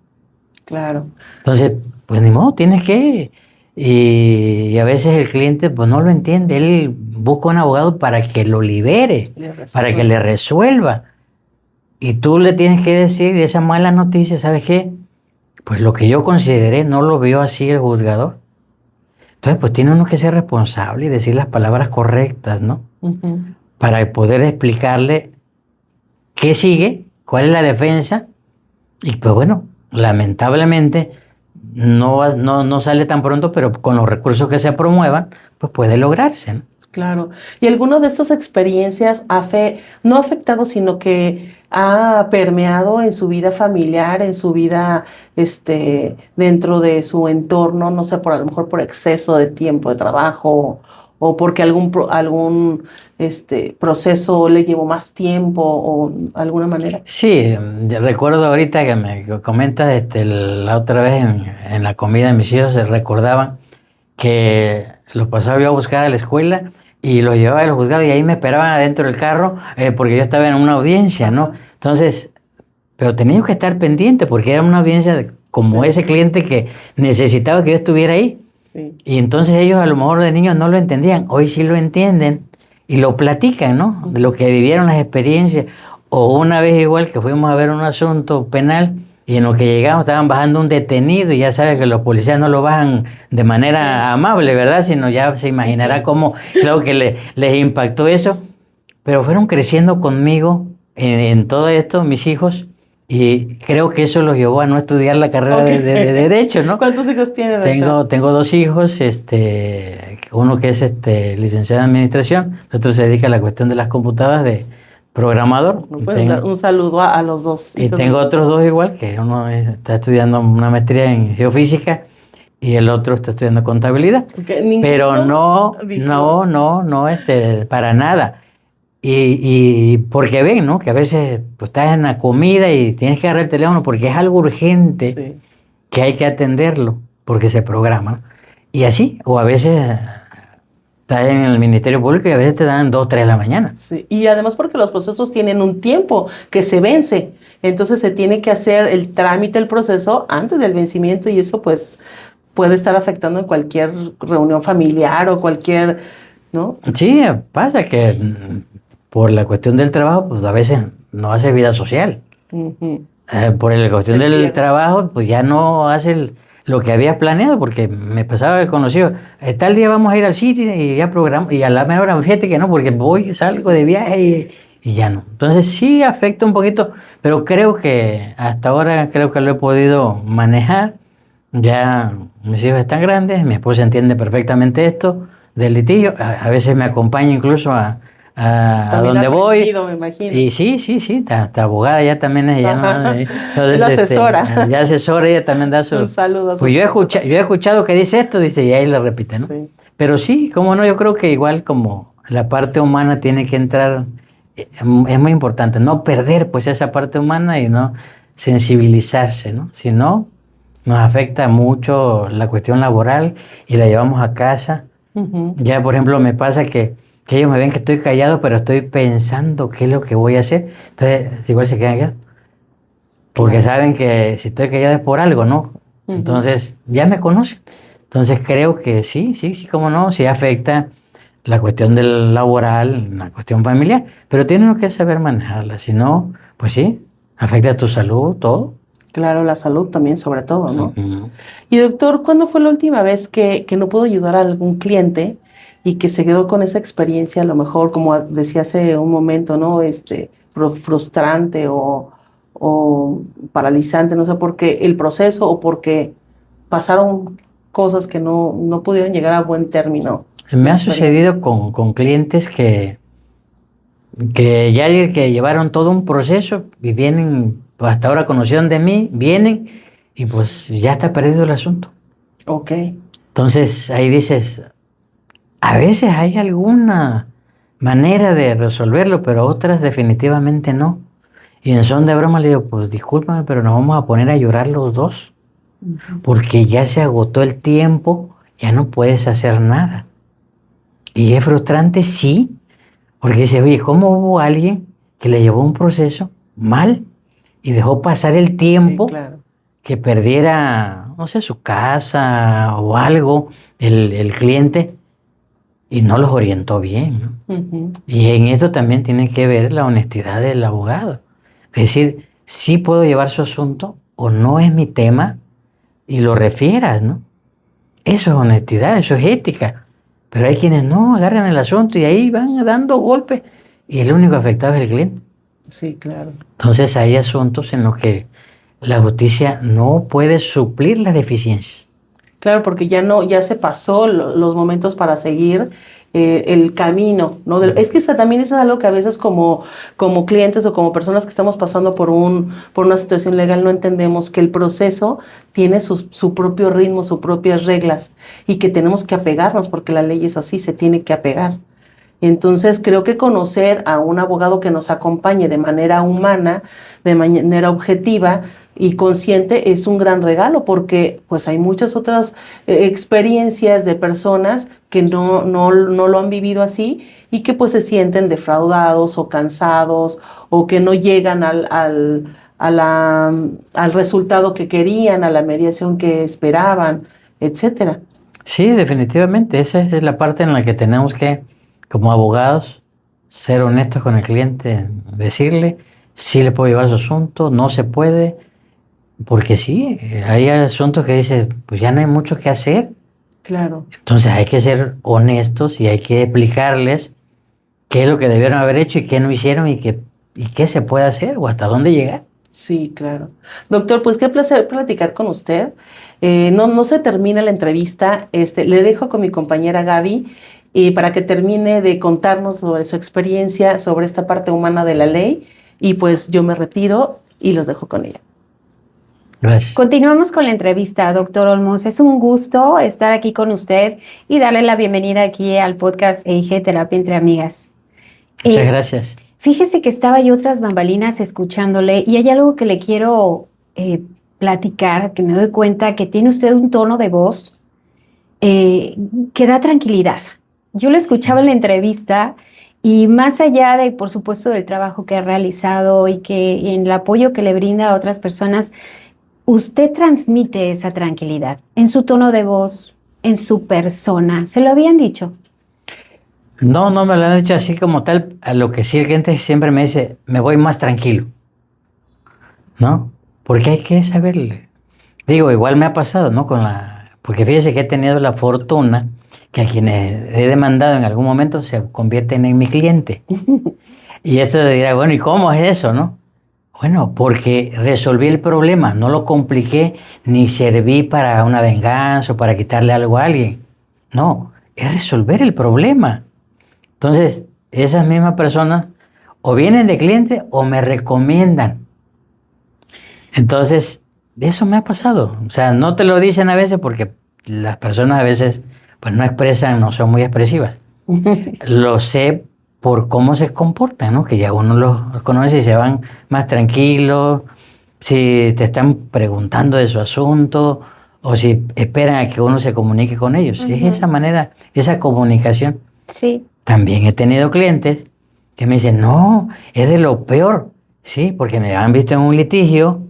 B: Claro.
A: Entonces, pues ni modo, tienes que... Y a veces el cliente pues no lo entiende, él busca un abogado para que lo libere, para que le resuelva. Y tú le tienes que decir esa mala noticia, ¿sabes qué? Pues lo que yo consideré no lo vio así el juzgador. Entonces, pues tiene uno que ser responsable y decir las palabras correctas, ¿no? Para poder explicarle qué sigue, cuál es la defensa. Y pues bueno, lamentablemente no sale tan pronto, pero con los recursos que se promuevan, pues puede lograrse, ¿no?
B: Claro. ¿Y alguna de estas experiencias no ha afectado, sino que ha permeado en su vida familiar, en su vida dentro de su entorno, no sé, a lo mejor por exceso de tiempo de trabajo o porque algún proceso le llevó más tiempo o alguna manera.
A: Sí, recuerdo ahorita que me comentas, la otra vez en la comida mis hijos se recordaban que los pasaba yo a buscar a la escuela y los llevaba a los juzgados y ahí me esperaban adentro del carro porque yo estaba en una audiencia, ¿no? Entonces, pero tenía que estar pendiente porque era una audiencia como
B: Sí.
A: ese cliente que necesitaba que yo estuviera ahí.
B: Sí.
A: Y entonces ellos a lo mejor de niños no lo entendían, hoy sí lo entienden y lo platican, ¿no? De lo que vivieron, las experiencias. O una vez igual que fuimos a ver un asunto penal y en lo que llegamos estaban bajando un detenido y ya sabe que los policías no lo bajan de manera amable, ¿verdad? Sino ya se imaginará cómo, claro que les impactó eso. Pero fueron creciendo conmigo en todo esto, mis hijos, y creo que eso los llevó a no estudiar la carrera de Derecho, ¿no?
B: ¿Cuántos hijos tiene, doctor?
A: Tengo dos hijos, uno que es licenciado en administración, el otro se dedica a la cuestión de las computadoras de programador.
B: Pues, un saludo a los dos
A: Y
B: hijos.
A: tengo otros dos igual, que uno está estudiando una maestría en geofísica y el otro está estudiando contabilidad. Pero no, para nada. Y porque ven, ¿no? Que a veces pues, estás en la comida y tienes que agarrar el teléfono porque es algo urgente.
B: Sí.
A: Que hay que atenderlo porque se programa. Y así, o a veces estás en el Ministerio Público y a veces te dan 2, 3 de la mañana.
B: Sí. Y además porque los procesos tienen un tiempo que se vence. Entonces se tiene que hacer el trámite, el proceso antes del vencimiento y eso pues puede estar afectando en cualquier reunión familiar o cualquier, ¿no?
A: Sí, pasa que por la cuestión del trabajo, pues a veces no hace vida social.
B: Uh-huh.
A: Por la cuestión
B: Se
A: del
B: pierde.
A: trabajo, pues ya no hace lo que había planeado, porque me pasaba conocido, tal día vamos a ir al sitio y ya programo, y a la menor hora, fíjate que no, porque salgo de viaje y ya no. Entonces sí afecta un poquito, pero creo que hasta ahora creo que lo he podido manejar. Ya mis hijos están grandes, mi esposa entiende perfectamente esto del litigio, a veces me acompaña incluso a donde voy.
B: Me imagino.
A: Y sí, hasta abogada ya también es, ya no, entonces,
B: Es la asesora.
A: ya asesora, ella también da su...
B: Un saludo a su
A: Pues yo
B: esposo.
A: he escuchado que dice esto, dice, y ahí le repite, ¿no?
B: Sí.
A: Pero sí, cómo no, yo creo que igual como la parte humana tiene que entrar, es muy importante, no perder pues esa parte humana y no sensibilizarse, ¿no? Si no, nos afecta mucho la cuestión laboral y la llevamos a casa.
B: Uh-huh.
A: Ya, por ejemplo, me pasa que ellos me ven que estoy callado, pero estoy pensando qué es lo que voy a hacer. Entonces, igual se quedan callados. Porque saben que si estoy callado es por algo, ¿no?
B: Uh-huh.
A: Entonces, ya me conocen. Entonces, creo que sí, cómo no, sí afecta la cuestión del laboral, la cuestión familiar, pero tienes que saber manejarla. Si no, pues sí, afecta tu salud, todo.
B: Claro, la salud también, sobre todo, ¿no?
A: Uh-huh.
B: Y doctor, ¿cuándo fue la última vez que no pudo ayudar a algún cliente y que se quedó con esa experiencia, a lo mejor, como decía hace un momento, ¿no? Frustrante o paralizante, no sé por qué el proceso o porque pasaron cosas que no pudieron llegar a buen término?
A: Me ha sucedido con clientes que ya que llevaron todo un proceso y vienen, pues hasta ahora conocieron de mí, vienen y pues ya está perdido el asunto.
B: Ok.
A: Entonces ahí dices, a veces hay alguna manera de resolverlo, pero otras definitivamente no. Y en son de broma le digo, pues discúlpame, pero nos vamos a poner a llorar los dos, porque ya se agotó el tiempo, ya no puedes hacer nada. Y es frustrante, sí, porque dice, oye, ¿cómo hubo alguien que le llevó un proceso mal y dejó pasar el tiempo?
B: Sí, claro.
A: Que perdiera, no sé, su casa o algo, el cliente, y no los orientó bien, ¿no?
B: Uh-huh.
A: Y en esto también tiene que ver la honestidad del abogado. Es decir, sí puedo llevar su asunto o no es mi tema y lo refieras, ¿no? Eso es honestidad, eso es ética. Pero hay quienes no agarran el asunto y ahí van dando golpes y el único afectado es el cliente.
B: Sí, claro.
A: Entonces hay asuntos en los que la justicia no puede suplir las deficiencias.
B: Claro, porque ya se pasó los momentos para seguir el camino, ¿no? Es que también es algo que a veces como clientes o como personas que estamos pasando por una situación legal no entendemos que el proceso tiene su propio ritmo, sus propias reglas y que tenemos que apegarnos porque la ley es así, se tiene que apegar. Entonces, creo que conocer a un abogado que nos acompañe de manera humana, de manera objetiva y consciente es un gran regalo porque pues hay muchas otras experiencias de personas que no lo han vivido así y que pues se sienten defraudados o cansados o que no llegan al resultado que querían, a la mediación que esperaban, etcétera.
A: Sí, definitivamente. Esa es la parte en la que tenemos que, como abogados, ser honestos con el cliente, decirle si le puedo llevar su asunto, no se puede, porque sí, hay asuntos que dice, pues ya no hay mucho que hacer.
B: Claro.
A: Entonces hay que ser honestos y hay que explicarles qué es lo que debieron haber hecho y qué no hicieron y qué se puede hacer o hasta dónde llegar.
B: Sí, claro. Doctor, pues qué placer platicar con usted. No se termina la entrevista. Le dejo con mi compañera Gaby para que termine de contarnos sobre su experiencia, sobre esta parte humana de la ley. Y pues yo me retiro y los dejo con ella.
A: Gracias.
C: Continuamos con la entrevista, doctor Olmos. Es un gusto estar aquí con usted y darle la bienvenida aquí al podcast EIG Terapia entre Amigas.
A: Muchas gracias.
C: Fíjese que estaba yo tras bambalinas escuchándole y hay algo que le quiero platicar, que me doy cuenta que tiene usted un tono de voz que da tranquilidad. Yo lo escuchaba en la entrevista y más allá de, por supuesto, del trabajo que ha realizado y que en el apoyo que le brinda a otras personas, usted transmite esa tranquilidad en su tono de voz, en su persona. ¿Se lo habían dicho?
A: No me lo han dicho así como tal, a lo que sí el cliente siempre me dice, me voy más tranquilo, ¿no? Porque hay que saberle. Digo, igual me ha pasado, ¿no? Porque fíjese que he tenido la fortuna que a quienes he demandado en algún momento se convierten en mi cliente. Y esto dirá, bueno, ¿y cómo es eso, no? Bueno, porque resolví el problema, no lo compliqué, ni serví para una venganza o para quitarle algo a alguien. No, es resolver el problema. Entonces, esas mismas personas o vienen de cliente o me recomiendan. Entonces, eso me ha pasado. O sea, no te lo dicen a veces porque las personas a veces pues no expresan, no son muy expresivas. Lo sé por cómo se comportan, ¿no? Que ya uno los conoce y se van más tranquilos, si te están preguntando de su asunto o si esperan a que uno se comunique con ellos. Es esa manera, esa comunicación.
C: Sí.
A: También he tenido clientes que me dicen, no, es de lo peor, sí, porque me han visto en un litigio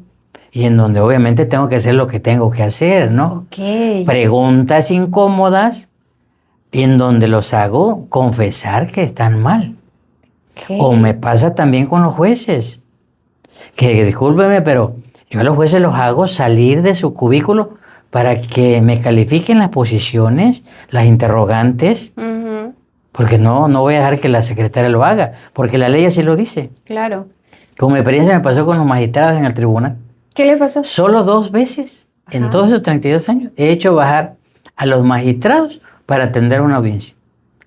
A: y en donde obviamente tengo que hacer lo que tengo que hacer, ¿no?
C: Ok.
A: Preguntas incómodas en donde los hago confesar que están mal.
C: Okay.
A: O me pasa también con los jueces, que discúlpeme, pero yo a los jueces los hago salir de su cubículo para que me califiquen las posiciones, las interrogantes. Porque no voy a dejar que la secretaria lo haga, porque la ley así lo dice.
C: Claro.
A: Como mi experiencia me pasó con los magistrados en el tribunal.
C: ¿Qué le pasó?
A: Solo 2 veces en todos esos 32 años he hecho bajar a los magistrados para atender una audiencia.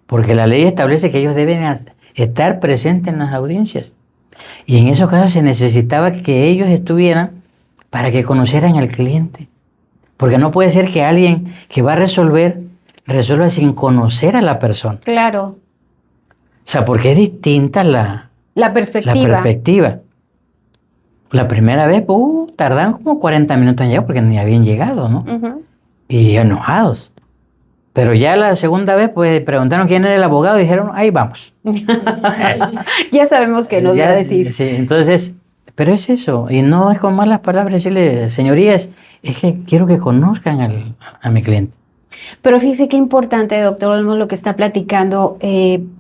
A: Porque la ley establece que ellos deben estar presentes en las audiencias. Y en esos casos se necesitaba que ellos estuvieran para que conocieran al cliente. Porque no puede ser que alguien que va a resuelva sin conocer a la persona.
C: Claro.
A: O sea, porque es distinta la perspectiva. La primera vez, tardan como 40 minutos en llegar porque ni habían llegado, ¿no? Y enojados. Pero ya la segunda vez, pues preguntaron quién era el abogado y dijeron, ahí vamos.
C: Ya sabemos que nos va a decir.
A: Sí, entonces, pero es eso. Y no es con malas palabras decirle, señorías, es que quiero que conozcan a mi cliente.
C: Pero fíjese qué importante, doctor Olmos, lo que está platicando,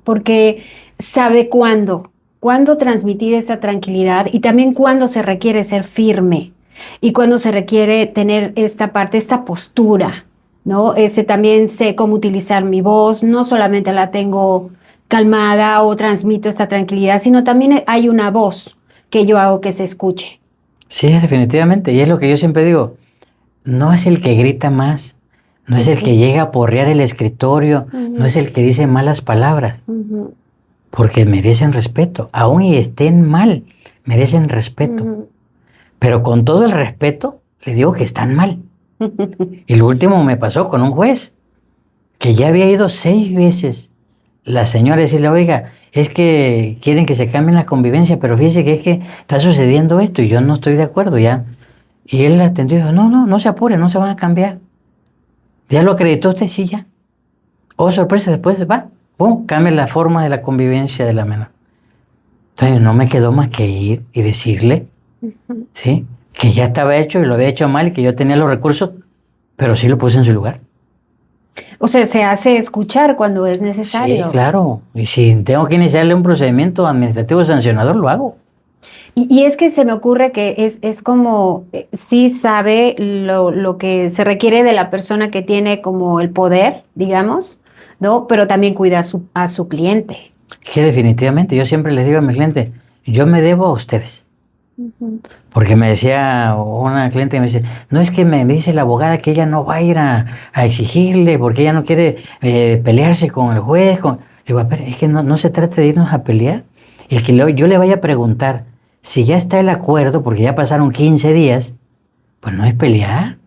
C: porque sabe cuándo transmitir esa tranquilidad y también cuándo se requiere ser firme y cuándo se requiere tener esta postura, ¿no? También sé cómo utilizar mi voz, no solamente la tengo calmada o transmito esta tranquilidad, sino también hay una voz que yo hago que se escuche.
A: Sí, definitivamente, y es lo que yo siempre digo, no es el que grita más, no es el que llega a porrear el escritorio, no es el que dice malas palabras, porque merecen respeto, aun y estén mal, merecen respeto. Pero con todo el respeto, le digo que están mal. Y lo último me pasó con un juez, que ya había ido 6 veces la señora a decirle, oiga, es que quieren que se cambie la convivencia, pero fíjese que es que está sucediendo esto y yo no estoy de acuerdo ya. Y él atendió y dijo, no se apure, no se van a cambiar. ¿Ya lo acreditó usted? Sí, ya. Oh, sorpresa, después va, cambia la forma de la convivencia de la menor. Entonces no me quedó más que ir y decirle, ¿sí?, que ya estaba hecho y lo había hecho mal y que yo tenía los recursos, pero sí lo puse en su lugar.
C: O sea, se hace escuchar cuando es necesario.
A: Sí, claro. Y si tengo que iniciarle un procedimiento administrativo sancionador, lo hago.
C: Y es que se me ocurre que es como, sí sabe lo que se requiere de la persona que tiene como el poder, digamos, ¿no? Pero también cuida a su cliente.
A: Que definitivamente, yo siempre les digo a mis clientes, yo me debo a ustedes. Porque me decía una cliente, me dice, no, es que me dice la abogada que ella no va a ir a exigirle porque ella no quiere pelearse con el juez. Digo, pero es que no se trata de irnos a pelear. El que yo le vaya a preguntar si ya está el acuerdo, porque ya pasaron 15 días, pues no es pelear,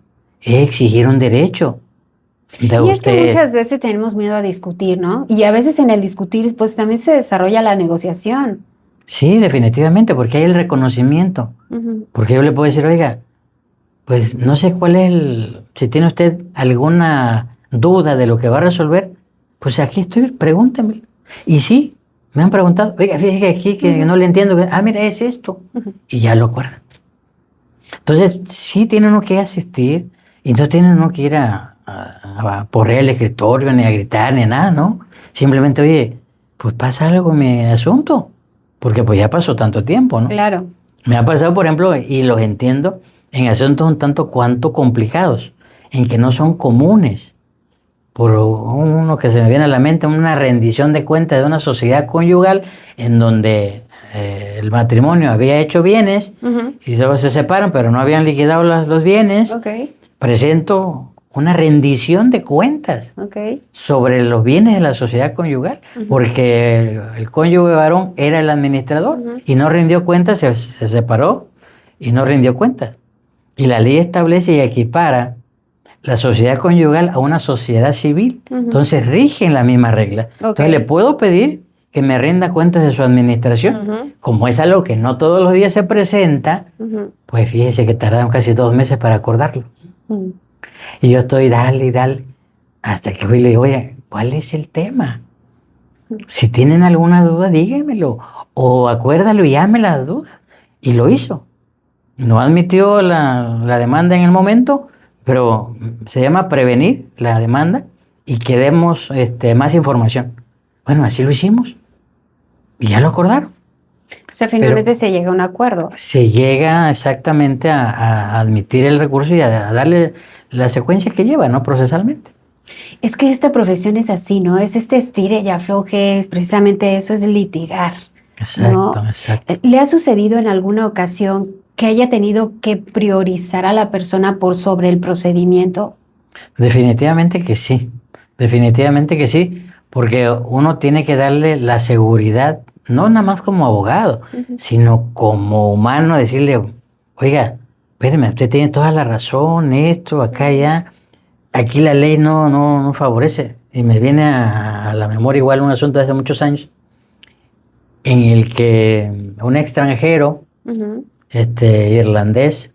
A: es exigir un derecho.
C: Y es que muchas veces tenemos miedo a discutir, ¿no? Y a veces en el discutir, pues también se desarrolla la negociación.
A: Sí, definitivamente, porque hay el reconocimiento. Porque yo le puedo decir, oiga, pues no sé cuál es si tiene usted alguna duda de lo que va a resolver, pues aquí estoy, pregúnteme. Y sí, me han preguntado, oiga, fíjese aquí que no le entiendo. Mira, es esto. Y ya lo acuerdan. Entonces, sí tiene uno que asistir, y no tiene uno que ir a porrear el escritorio, ni a gritar, ni a nada, ¿no? Simplemente, oye, pues pasa algo en mi asunto. Porque pues ya pasó tanto tiempo, ¿no?
C: Claro.
A: Me ha pasado, por ejemplo, y los entiendo, en asuntos un tanto cuanto complicados, en que no son comunes. Por uno que se me viene a la mente, una rendición de cuentas de una sociedad conyugal en donde el matrimonio había hecho bienes y luego se separan, pero no habían liquidado los bienes. Presento una rendición de cuentas sobre los bienes de la sociedad conyugal, porque el cónyuge varón era el administrador y no rindió cuentas, se separó y no rindió cuentas. Y la ley establece y equipara la sociedad conyugal a una sociedad civil. Entonces rigen la misma regla. Entonces le puedo pedir que me rinda cuentas de su administración. Como es algo que no todos los días se presenta, pues fíjese que tardaron casi 2 meses para acordarlo. Y yo estoy dale y dale, hasta que hoy le digo, oye, ¿cuál es el tema? Si tienen alguna duda, díganmelo, o acuérdalo y llame las dudas. Y lo hizo. No admitió la demanda en el momento, pero se llama prevenir la demanda y que demos más información. Bueno, así lo hicimos. Y ya lo acordaron.
C: O sea, finalmente se llega a un acuerdo.
A: Se llega exactamente a admitir el recurso y a darle la secuencia que lleva, ¿no? Procesalmente.
C: Es que esta profesión es así, ¿no? Es estire y afloje, es precisamente eso, es litigar.
A: Exacto,
C: ¿no?
A: exacto.
C: ¿Le ha sucedido en alguna ocasión que haya tenido que priorizar a la persona por sobre el procedimiento?
A: Definitivamente que sí, porque uno tiene que darle la seguridad, no nada más como abogado, sino como humano, decirle, oiga, espérame, usted tiene toda la razón, esto, acá, allá, aquí la ley no favorece. Y me viene a la memoria igual un asunto de hace muchos años, en el que un extranjero, irlandés,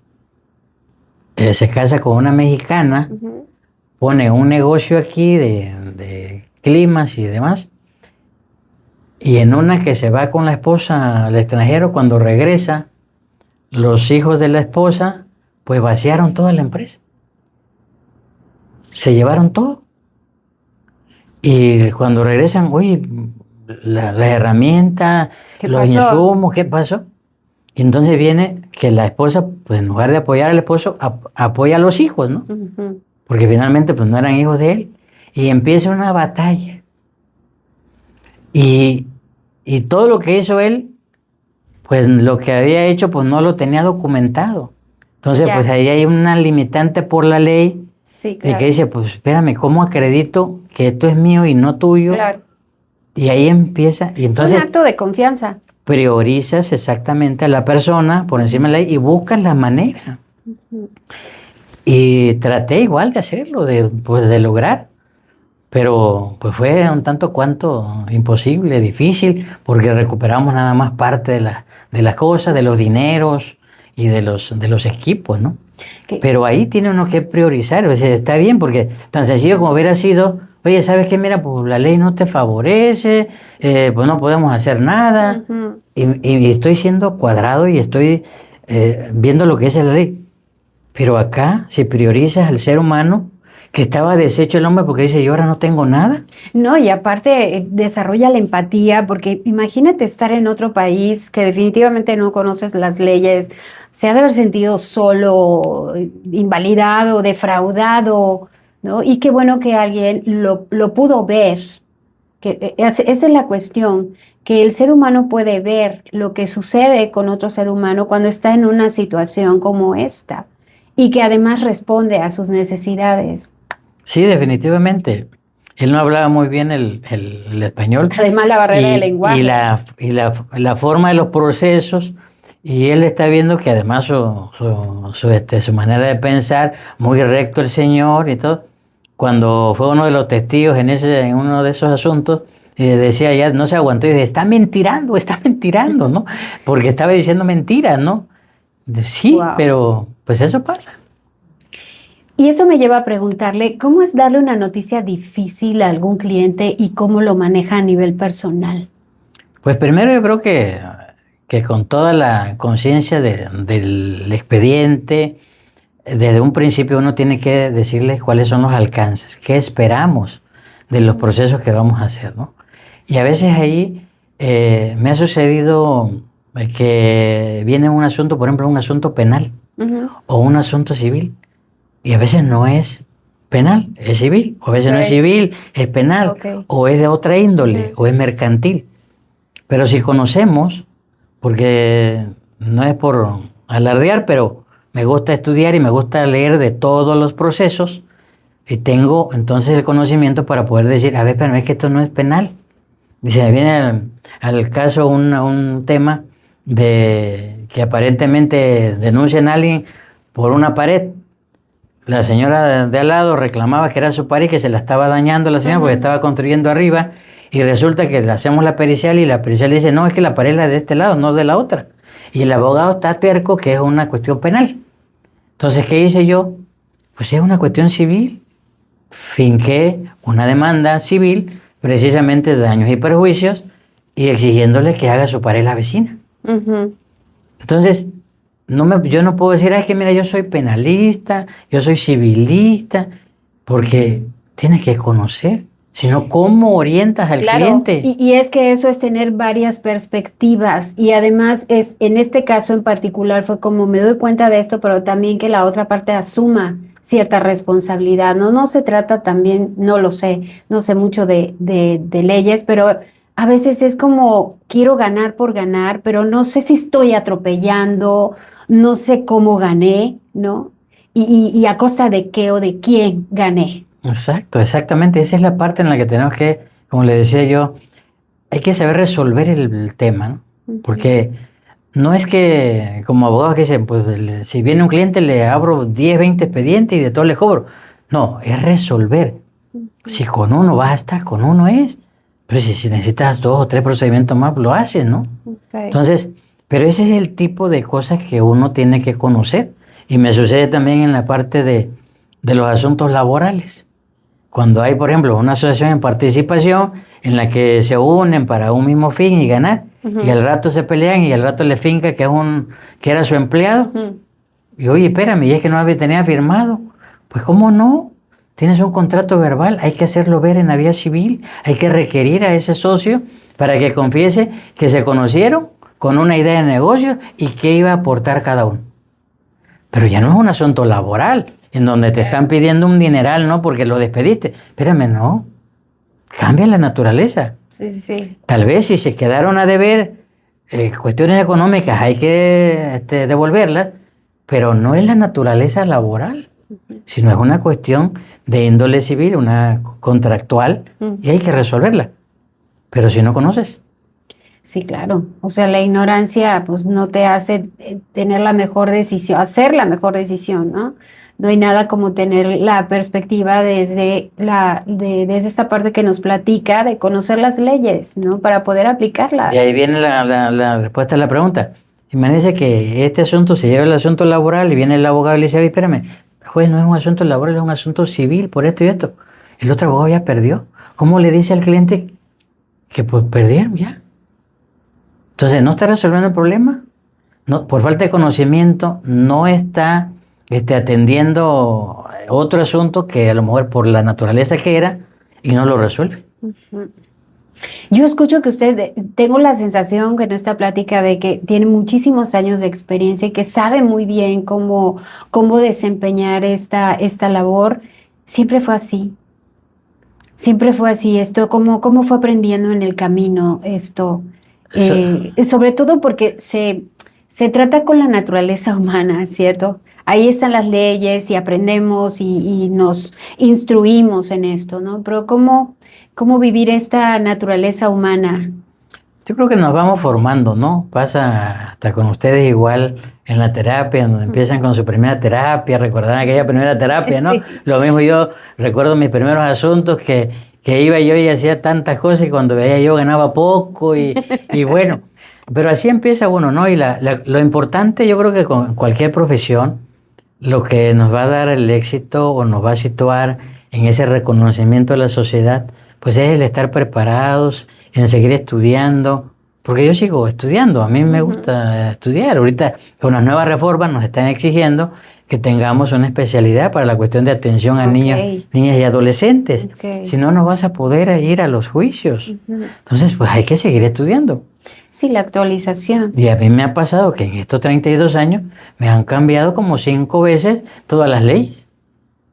A: se casa con una mexicana, pone un negocio aquí de climas y demás, y en una que se va con la esposa al extranjero, cuando regresa, los hijos de la esposa pues vaciaron toda la empresa, se llevaron todo, y cuando regresan, oye, la herramienta, los insumos, ¿qué pasó? Y entonces viene que la esposa, pues en lugar de apoyar al esposo, apoya a los hijos, ¿no? Porque finalmente pues no eran hijos de él. Y empieza una batalla. Y todo lo que hizo él, pues lo que había hecho, pues no lo tenía documentado. Entonces, pues ahí hay una limitante por la ley
C: Sí,
A: De
C: claro.
A: que dice, pues espérame, ¿cómo acredito que esto es mío y no tuyo?
C: Claro.
A: Y ahí empieza, y
C: Es un
A: entonces
C: acto de confianza.
A: priorizas exactamente a la persona por encima de la ley y buscas la manera.
C: Ujú.
A: Y traté igual de hacerlo, pues, de lograr, pero pues fue un tanto cuanto imposible, difícil, porque recuperamos nada más parte de las cosas, de los dineros y de los equipos, ¿no?
C: Que-
A: Pero ahí tiene uno que priorizar, o sea, está bien, porque tan sencillo como hubiera sido, oye, ¿sabes qué? Mira, pues la ley no te favorece, pues no podemos hacer nada,
C: Ujú.
A: y estoy siendo cuadrado y estoy viendo lo que es la ley. Pero acá se prioriza al ser humano, que estaba deshecho el hombre porque dice, yo ahora no tengo nada.
C: No, y aparte desarrolla la empatía, porque imagínate estar en otro país que definitivamente no conoces las leyes, se ha de haber sentido solo, invalidado, defraudado, ¿no? Y qué bueno que alguien lo pudo ver, que esa es la cuestión, que el ser humano puede ver lo que sucede con otro ser humano cuando está en una situación como esta, y que además responde a sus necesidades.
A: Sí, definitivamente. Él no hablaba muy bien el español
C: Además, la barrera del
A: y
C: lenguaje.
A: la forma de los procesos, y él está viendo que además su manera de pensar, muy recto el señor y todo, cuando fue uno de los testigos en uno de esos asuntos, decía ya, no se aguantó y dice, está mentirando, ¿no? Porque estaba diciendo mentiras, ¿no? Sí,
C: Wow.
A: pero pues eso pasa.
C: Y eso me lleva a preguntarle, ¿cómo es darle una noticia difícil a algún cliente y cómo lo maneja a nivel personal?
A: Pues primero yo creo que con toda la conciencia del expediente, desde un principio uno tiene que decirles cuáles son los alcances, qué esperamos de los procesos que vamos a hacer, ¿no? Y a veces ahí me ha sucedido que viene un asunto, por ejemplo, un asunto penal
C: Ujú.
A: o un asunto civil, y a veces no es penal, es civil, o a veces no es
C: Ok.
A: civil, es penal,
C: Ok.
A: o es de otra índole,
C: Ujú.
A: o es mercantil. Pero si conocemos, porque no es por alardear, pero me gusta estudiar y me gusta leer de todos los procesos, y tengo entonces el conocimiento para poder decir, a ver, pero es que esto no es penal. Dice, me viene al caso un tema de que aparentemente denuncian a alguien por una pared. La señora de al lado reclamaba que era su pared y que se la estaba dañando la señora porque
C: Ujú.
A: estaba construyendo arriba, y resulta que le hacemos la pericial y la pericial dice, no, es que la pared es la de este lado, no de la otra. Y el abogado está terco que es una cuestión penal. Entonces, ¿qué hice yo? Pues es una cuestión civil. Finqué una demanda civil precisamente de daños y perjuicios y exigiéndole que haga su pared la vecina.
C: Ujú.
A: Entonces, yo no puedo decir, es que mira, yo soy penalista, yo soy civilista, porque tienes que conocer, sino cómo orientas al
C: Claro,
A: cliente.
C: y es que eso es tener varias perspectivas y además es, en este caso en particular fue como me doy cuenta de esto, pero también que la otra parte asuma cierta responsabilidad, ¿no? No se trata también, no lo sé, no sé mucho de leyes, pero a veces es como quiero ganar por ganar, pero no sé si estoy atropellando, no sé cómo gané, ¿no? Y a costa de qué o de quién gané.
A: Exacto, exactamente. Esa es la parte en la que tenemos que, como le decía yo, hay que saber resolver el tema, ¿no?
C: Ujú.
A: Porque no es que como abogados que dicen, pues si viene un cliente le abro 10, 20 expedientes y de todo le cobro. No, es resolver. Si con uno basta, con uno es. Pero si necesitas 2 o 3 procedimientos más, lo haces, ¿no?
C: Ok.
A: Entonces, pero ese es el tipo de cosas que uno tiene que conocer. Y me sucede también en la parte de los asuntos laborales. Cuando hay, por ejemplo, una asociación en participación en la que se unen para un mismo fin y ganar, y
C: Ujú.
A: al rato se pelean y al rato le finca que era su empleado.
C: Ujú.
A: Y oye, espérame, y es que no tenía firmado. Pues ¿cómo no? Tienes un contrato verbal, hay que hacerlo ver en la vía civil, hay que requerir a ese socio para que confiese que se conocieron con una idea de negocio y qué iba a aportar cada uno. Pero ya no es un asunto laboral, en donde te están pidiendo un dineral, ¿no? Porque lo despediste. Espérame, no. Cambia la naturaleza.
C: Sí, sí, sí.
A: Tal vez si se quedaron a deber cuestiones económicas, hay que devolverlas, pero no es la naturaleza laboral. sino es una cuestión de índole civil, una contractual, y hay que resolverla. Pero si no conoces.
C: Sí, claro. O sea, la ignorancia pues no te hace tener la mejor decisión, hacer la mejor decisión, ¿no? No hay nada como tener la perspectiva desde esta parte que nos platica de conocer las leyes, ¿no? Para poder aplicarlas.
A: Y ahí viene la respuesta a la pregunta. Imagínense que este asunto se lleva el asunto laboral y viene el abogado y le dice, "Oye, espérame, juez, no es un asunto laboral, es un asunto civil por esto y esto". El otro abogado ya perdió. ¿Cómo le dice al cliente que pues perdieron ya? Entonces, ¿no está resolviendo el problema? No, por falta de conocimiento, no está atendiendo otro asunto que a lo mejor por la naturaleza que era y no lo resuelve.
C: Yo escucho que usted, tengo la sensación que en esta plática de que tiene muchísimos años de experiencia y que sabe muy bien cómo desempeñar esta labor. Siempre fue así. Siempre fue así. Esto, ¿cómo fue aprendiendo en el camino esto? Sobre todo porque se trata con la naturaleza humana, ¿cierto? Ahí están las leyes y aprendemos y nos instruimos en esto, ¿no? Pero ¿cómo vivir esta naturaleza humana?
A: Yo creo que nos vamos formando, ¿no? Pasa hasta con ustedes igual en la terapia, donde empiezan con su primera terapia, recordarán aquella primera terapia, ¿no?
C: Sí.
A: Lo mismo yo recuerdo mis primeros asuntos que iba yo y hacía tantas cosas y cuando veía yo ganaba poco y bueno, pero así empieza uno, ¿no? Y lo importante yo creo que con cualquier profesión, lo que nos va a dar el éxito o nos va a situar en ese reconocimiento de la sociedad, pues es el estar preparados, en seguir estudiando, porque yo sigo estudiando, a mí me gusta estudiar. Ahorita con las nuevas reformas nos están exigiendo que tengamos una especialidad para la cuestión de atención a niños, niñas y adolescentes. Si no, no vas a poder ir a los juicios. Entonces, pues hay que seguir estudiando.
C: Sí, la actualización.
A: Y a mí me ha pasado que en estos 32 años me han cambiado como 5 veces todas las leyes.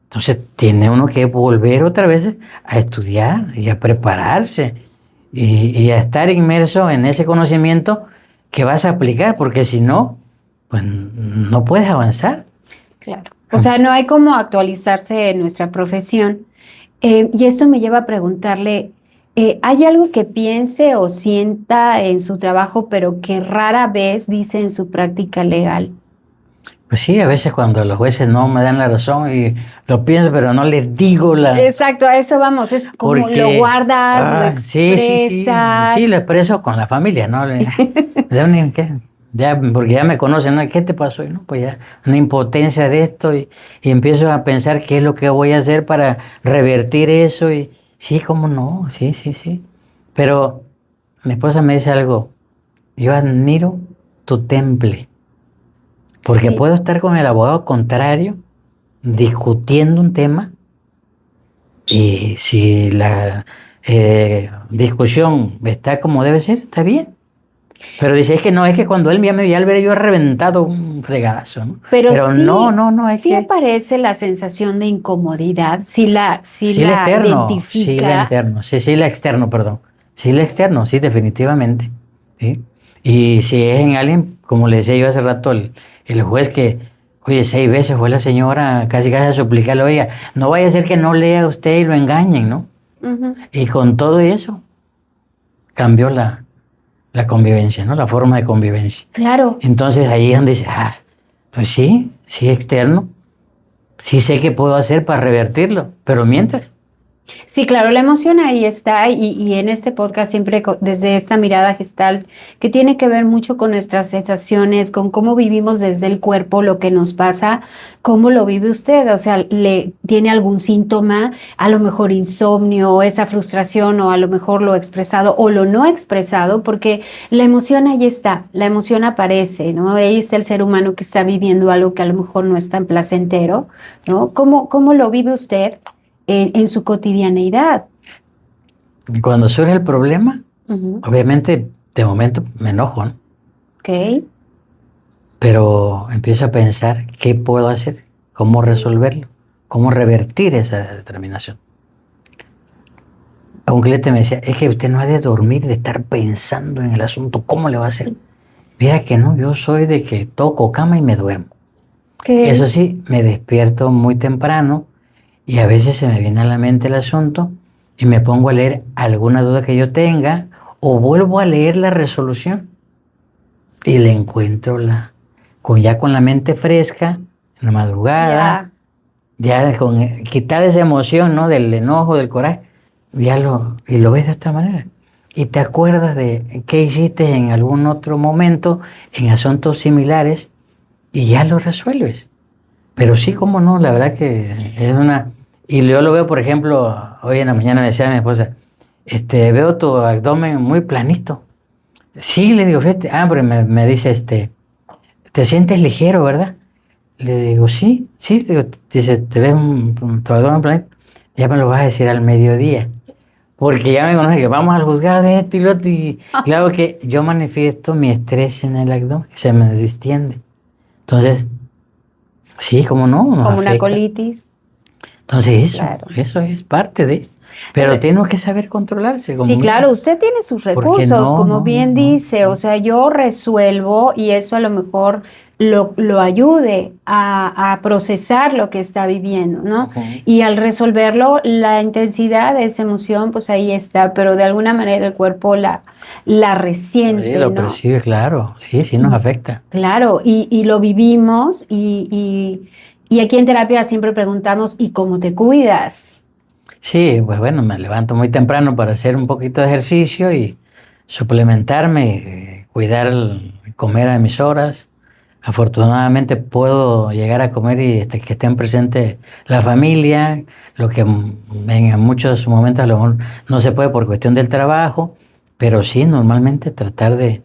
A: Entonces, tiene uno que volver otra vez a estudiar y a prepararse y a estar inmerso en ese conocimiento que vas a aplicar, porque si no, pues no puedes avanzar.
C: Claro. O sea, no hay como actualizarse en nuestra profesión. Y esto me lleva a preguntarle, ¿hay algo que piense o sienta en su trabajo, pero que rara vez dice en su práctica legal?
A: Pues sí, a veces cuando los jueces no me dan la razón y lo pienso, pero no les digo la...
C: Exacto, a eso vamos, es como lo guardas, lo expresas.
A: Sí, lo expreso con la familia, ¿no? Ya, porque ya me conocen, ¿no? ¿Qué te pasó? Y no, pues ya, una impotencia de esto y empiezo a pensar qué es lo que voy a hacer para revertir eso y sí, cómo no, sí. Pero mi esposa me dice algo, yo admiro tu temple, porque puedo estar con el abogado contrario discutiendo un tema y si la discusión está como debe ser, está bien. Pero dice, es que cuando él ya me vio al ver, yo he reventado un fregadazo, ¿no?
C: Pero sí,
A: no, es
C: sí
A: que...
C: aparece la sensación de incomodidad, sí la identifica.
A: Sí la interno, sí la externo, perdón. Sí la externo, sí, definitivamente. ¿Sí? Y si es en alguien, como le decía yo hace rato, el juez que, oye, 6 veces fue la señora casi a suplicarle, oiga, no vaya a ser que no lea usted y lo engañen, ¿no? Y con todo eso, cambió la convivencia, ¿no? La forma de convivencia.
C: Claro.
A: Entonces ahí es donde dice, pues sí externo, sí sé qué puedo hacer para revertirlo, pero mientras.
C: Sí, claro, la emoción ahí está y en este podcast siempre desde esta mirada gestal que tiene que ver mucho con nuestras sensaciones, con cómo vivimos desde el cuerpo lo que nos pasa, cómo lo vive usted, o sea, tiene algún síntoma, a lo mejor insomnio, esa frustración o a lo mejor lo expresado o lo no expresado, porque la emoción ahí está, la emoción aparece, ¿no? Ahí está el ser humano que está viviendo algo que a lo mejor no es tan placentero, ¿no? ¿Cómo lo vive usted en su cotidianeidad?
A: Cuando surge el problema, obviamente de momento me enojo, ¿no?
C: Ok.
A: Pero empiezo a pensar qué puedo hacer, cómo resolverlo, cómo revertir esa determinación. Un cliente me decía, es que usted no ha de dormir de estar pensando en el asunto, ¿cómo le va a hacer? Mira que no, yo soy de que toco cama y me duermo. Eso sí, me despierto muy temprano y a veces se me viene a la mente el asunto y me pongo a leer alguna duda que yo tenga o vuelvo a leer la resolución y le encuentro ya con la mente fresca, en la madrugada, ya con quitada esa emoción, ¿no? Del enojo, del coraje, y lo ves de otra manera. Y te acuerdas de qué hiciste en algún otro momento en asuntos similares y ya lo resuelves. Pero sí, cómo no, la verdad que es una... Y yo lo veo, por ejemplo, hoy en la mañana me decía mi esposa, veo tu abdomen muy planito. Sí, le digo, fíjate, pero me dice, te sientes ligero, ¿verdad? Le digo, sí, sí, digo, dice, te ves tu abdomen planito. Ya me lo vas a decir al mediodía. Porque ya me conoce que vamos al juzgado de esto y lo otro. Y claro que yo manifiesto mi estrés en el abdomen, se me distiende. Entonces, sí, cómo no, nos
C: como una
A: afecta.
C: colitis.
A: Entonces
C: Claro.
A: eso es parte de... Pero tenemos que saber controlarse.
C: Sí, claro, usted tiene sus recursos, como bien dice, o sea, yo resuelvo y eso a lo mejor lo ayude a procesar lo que está viviendo, ¿no? Y al resolverlo, la intensidad de esa emoción, pues ahí está, pero de alguna manera el cuerpo la resiente,
A: Sí, lo
C: ¿no?
A: percibe, claro, sí nos afecta.
C: Claro, y lo vivimos y aquí en terapia siempre preguntamos, ¿y cómo te cuidas?
A: Sí, pues bueno, me levanto muy temprano para hacer un poquito de ejercicio y suplementarme, cuidar comer a mis horas. Afortunadamente puedo llegar a comer y que estén presentes la familia, lo que en muchos momentos a lo mejor no se puede por cuestión del trabajo, pero sí normalmente tratar de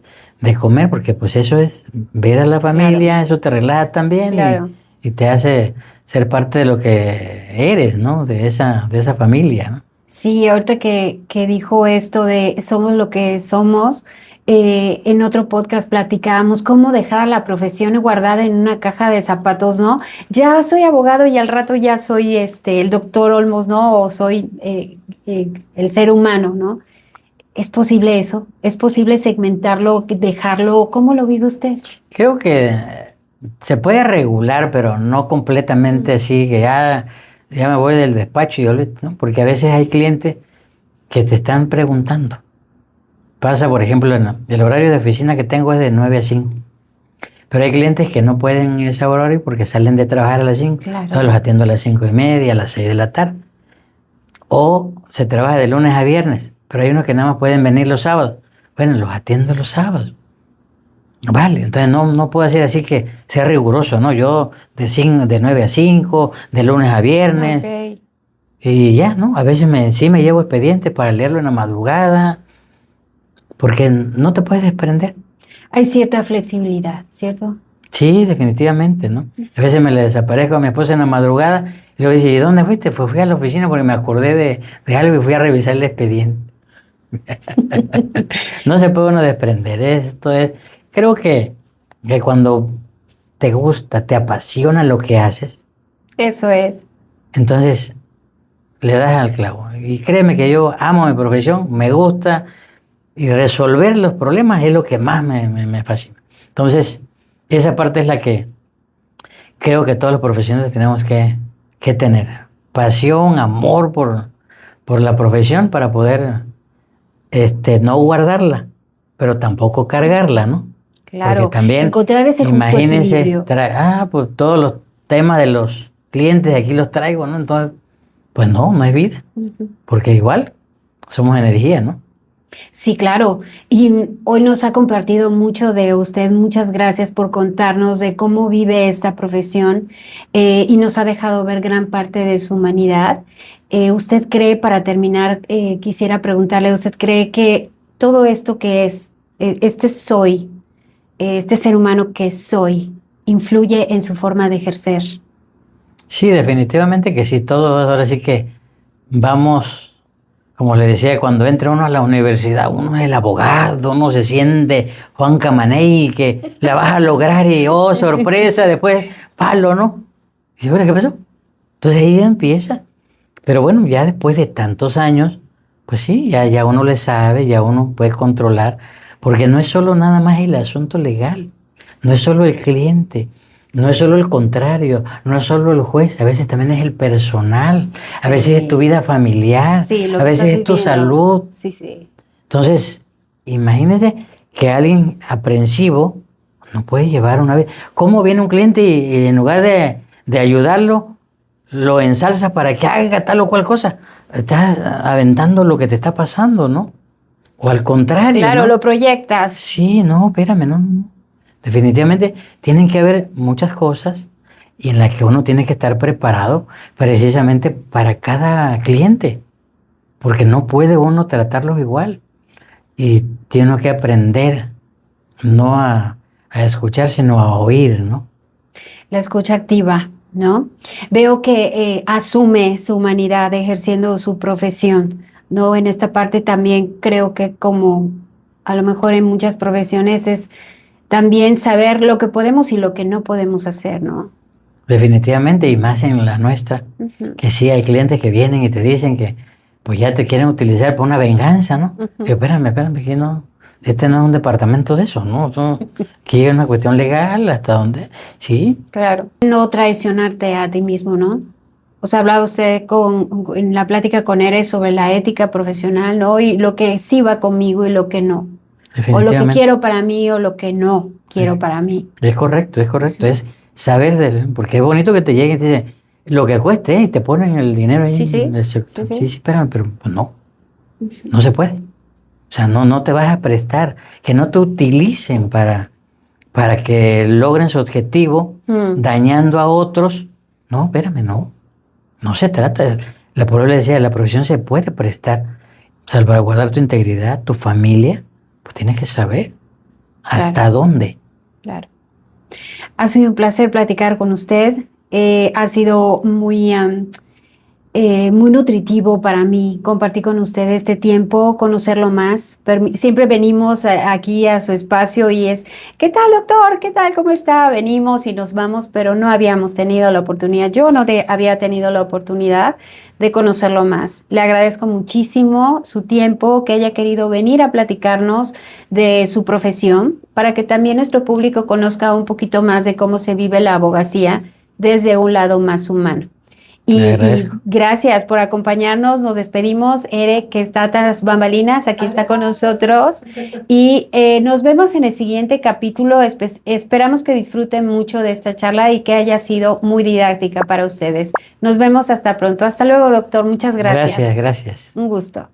A: comer, porque pues eso es ver a la familia,
C: Claro.
A: eso te relaja también
C: Claro.
A: y te hace ser parte de lo que eres, ¿no? De esa familia, ¿no?
C: Sí, ahorita que dijo esto de somos lo que somos, en otro podcast platicábamos cómo dejar a la profesión guardada en una caja de zapatos, ¿no? Ya soy abogado y al rato ya soy el doctor Olmos, ¿no? O soy el ser humano, ¿no? ¿Es posible eso? ¿Es posible segmentarlo, dejarlo? ¿Cómo lo vive usted?
A: Creo que se puede regular, pero no completamente así, que ya me voy del despacho, ¿no? Porque a veces hay clientes que te están preguntando. Pasa, por ejemplo, el horario de oficina que tengo es de 9 a 5. Pero hay clientes que no pueden ese horario porque salen de trabajar a las 5.
C: Claro.
A: Entonces los atiendo a las 5:30, a las 6 de la tarde. O se trabaja de lunes a viernes, pero hay unos que nada más pueden venir los sábados. Bueno, los atiendo los sábados. Vale, entonces no puedo decir así que sea riguroso, ¿no? Yo de 9 a 5, de lunes a viernes,
C: Ok.
A: y ya, ¿no? A veces sí me llevo expediente para leerlo en la madrugada, porque no te puedes desprender.
C: Hay cierta flexibilidad, ¿cierto?
A: Sí, definitivamente, ¿no? A veces me le desaparezco a mi esposa en la madrugada y le dice, ¿y dónde fuiste? Pues fui a la oficina porque me acordé de algo y fui a revisar el expediente. No se puede uno desprender, creo que cuando te gusta, te apasiona lo que haces,
C: Eso es.
A: entonces le das al clavo. Y créeme que yo amo mi profesión, me gusta, y resolver los problemas es lo que más me fascina. Entonces, esa parte es la que creo que todos los profesionales tenemos que tener. Pasión, amor por la profesión para poder no guardarla, pero tampoco cargarla, ¿no?
C: Claro,
A: Porque también,
C: encontrar ese justo
A: imagínense,
C: equilibrio.
A: pues todos los temas de los clientes aquí los traigo, ¿no? Entonces, pues no es vida, porque igual somos energía, ¿no?
C: Sí, claro. Y hoy nos ha compartido mucho de usted. Muchas gracias por contarnos de cómo vive esta profesión y nos ha dejado ver gran parte de su humanidad. ¿Usted cree, para terminar, quisiera preguntarle, ¿usted cree que todo esto que es, este ser humano que soy, influye en su forma de ejercer?
A: Sí, definitivamente que sí, todo ahora sí que vamos, como le decía, cuando entra uno a la universidad, uno es el abogado, uno se siente Juan Camaney, que la vas a lograr y oh, sorpresa, después palo, ¿no? Y ahora, ¿qué pasó? Entonces ahí empieza. Pero bueno, ya después de tantos años, pues sí, ya uno le sabe, ya uno puede controlar, porque no es solo nada más el asunto legal, no es solo el cliente, no es solo el contrario, no es solo el juez, a veces también es el personal, a veces es tu vida familiar,
C: Sí, lo
A: a
C: que
A: veces
C: estás
A: es tu
C: viviendo.
A: salud.
C: Sí, sí.
A: Entonces, imagínate que alguien aprensivo no puede llevar una vida. ¿Cómo viene un cliente y en lugar de ayudarlo, lo ensalza para que haga tal o cual cosa? Estás aventando lo que te está pasando, ¿no? O al contrario,
C: Claro,
A: ¿no?
C: lo proyectas. Sí.
A: Sí, no, espérame, no. Definitivamente tienen que haber muchas cosas y en las que uno tiene que estar preparado precisamente para cada cliente, porque no puede uno tratarlos igual y tiene que aprender no a escuchar, sino a oír, ¿no?
C: La escucha activa, ¿no? Veo que asume su humanidad ejerciendo su profesión, ¿no? En esta parte también creo que como a lo mejor en muchas profesiones es también saber lo que podemos y lo que no podemos hacer, ¿no?
A: Definitivamente, y más en la nuestra,
C: Ujú,
A: que sí hay clientes que vienen y te dicen que pues ya te quieren utilizar por una venganza, ¿no? Y
C: ujú.
A: espérame, que no, este no es un departamento de eso, ¿no? Aquí es una cuestión legal, hasta donde, sí,
C: Claro. No traicionarte a ti mismo, ¿no? O sea, hablaba usted en la plática con Eres sobre la ética profesional, ¿no? Y lo que sí va conmigo y lo que no. O lo que
A: definitivamente.
C: quiero para mí o lo que no quiero para mí.
A: Es correcto, es saber porque es bonito que te lleguen y te dicen lo que cueste y te ponen el dinero ahí
C: Sí,
A: en
C: sí,
A: el
C: sí,
A: sí,
C: sí.
A: sí, espérame, pero pues no, no se puede. O sea, no te vas a prestar, que no te utilicen para que logren su objetivo
C: Mm,
A: dañando a otros. No, espérame, no se trata. La por le decía, la profesión se puede prestar, salvaguardar tu integridad, tu familia, pues tienes que saber
C: claro,
A: hasta dónde.
C: claro. Ha sido un placer platicar con usted. Ha sido muy nutritivo para mí compartir con usted este tiempo, conocerlo más. Siempre venimos aquí a su espacio y es, ¿qué tal, doctor? ¿Qué tal? ¿Cómo está? Venimos y nos vamos, pero no habíamos tenido la oportunidad. Yo no había tenido la oportunidad de conocerlo más. Le agradezco muchísimo su tiempo, que haya querido venir a platicarnos de su profesión, para que también nuestro público conozca un poquito más de cómo se vive la abogacía desde un lado más humano.
A: Le
C: Y
A: agradezco.
C: gracias por acompañarnos. Nos despedimos. Ere, que está tras bambalinas, aquí está con nosotros. Y nos vemos en el siguiente capítulo. Esperamos que disfruten mucho de esta charla y que haya sido muy didáctica para ustedes. Nos vemos hasta pronto. Hasta luego, doctor. Muchas
A: Gracias,
C: gracias.
A: gracias.
C: Un gusto.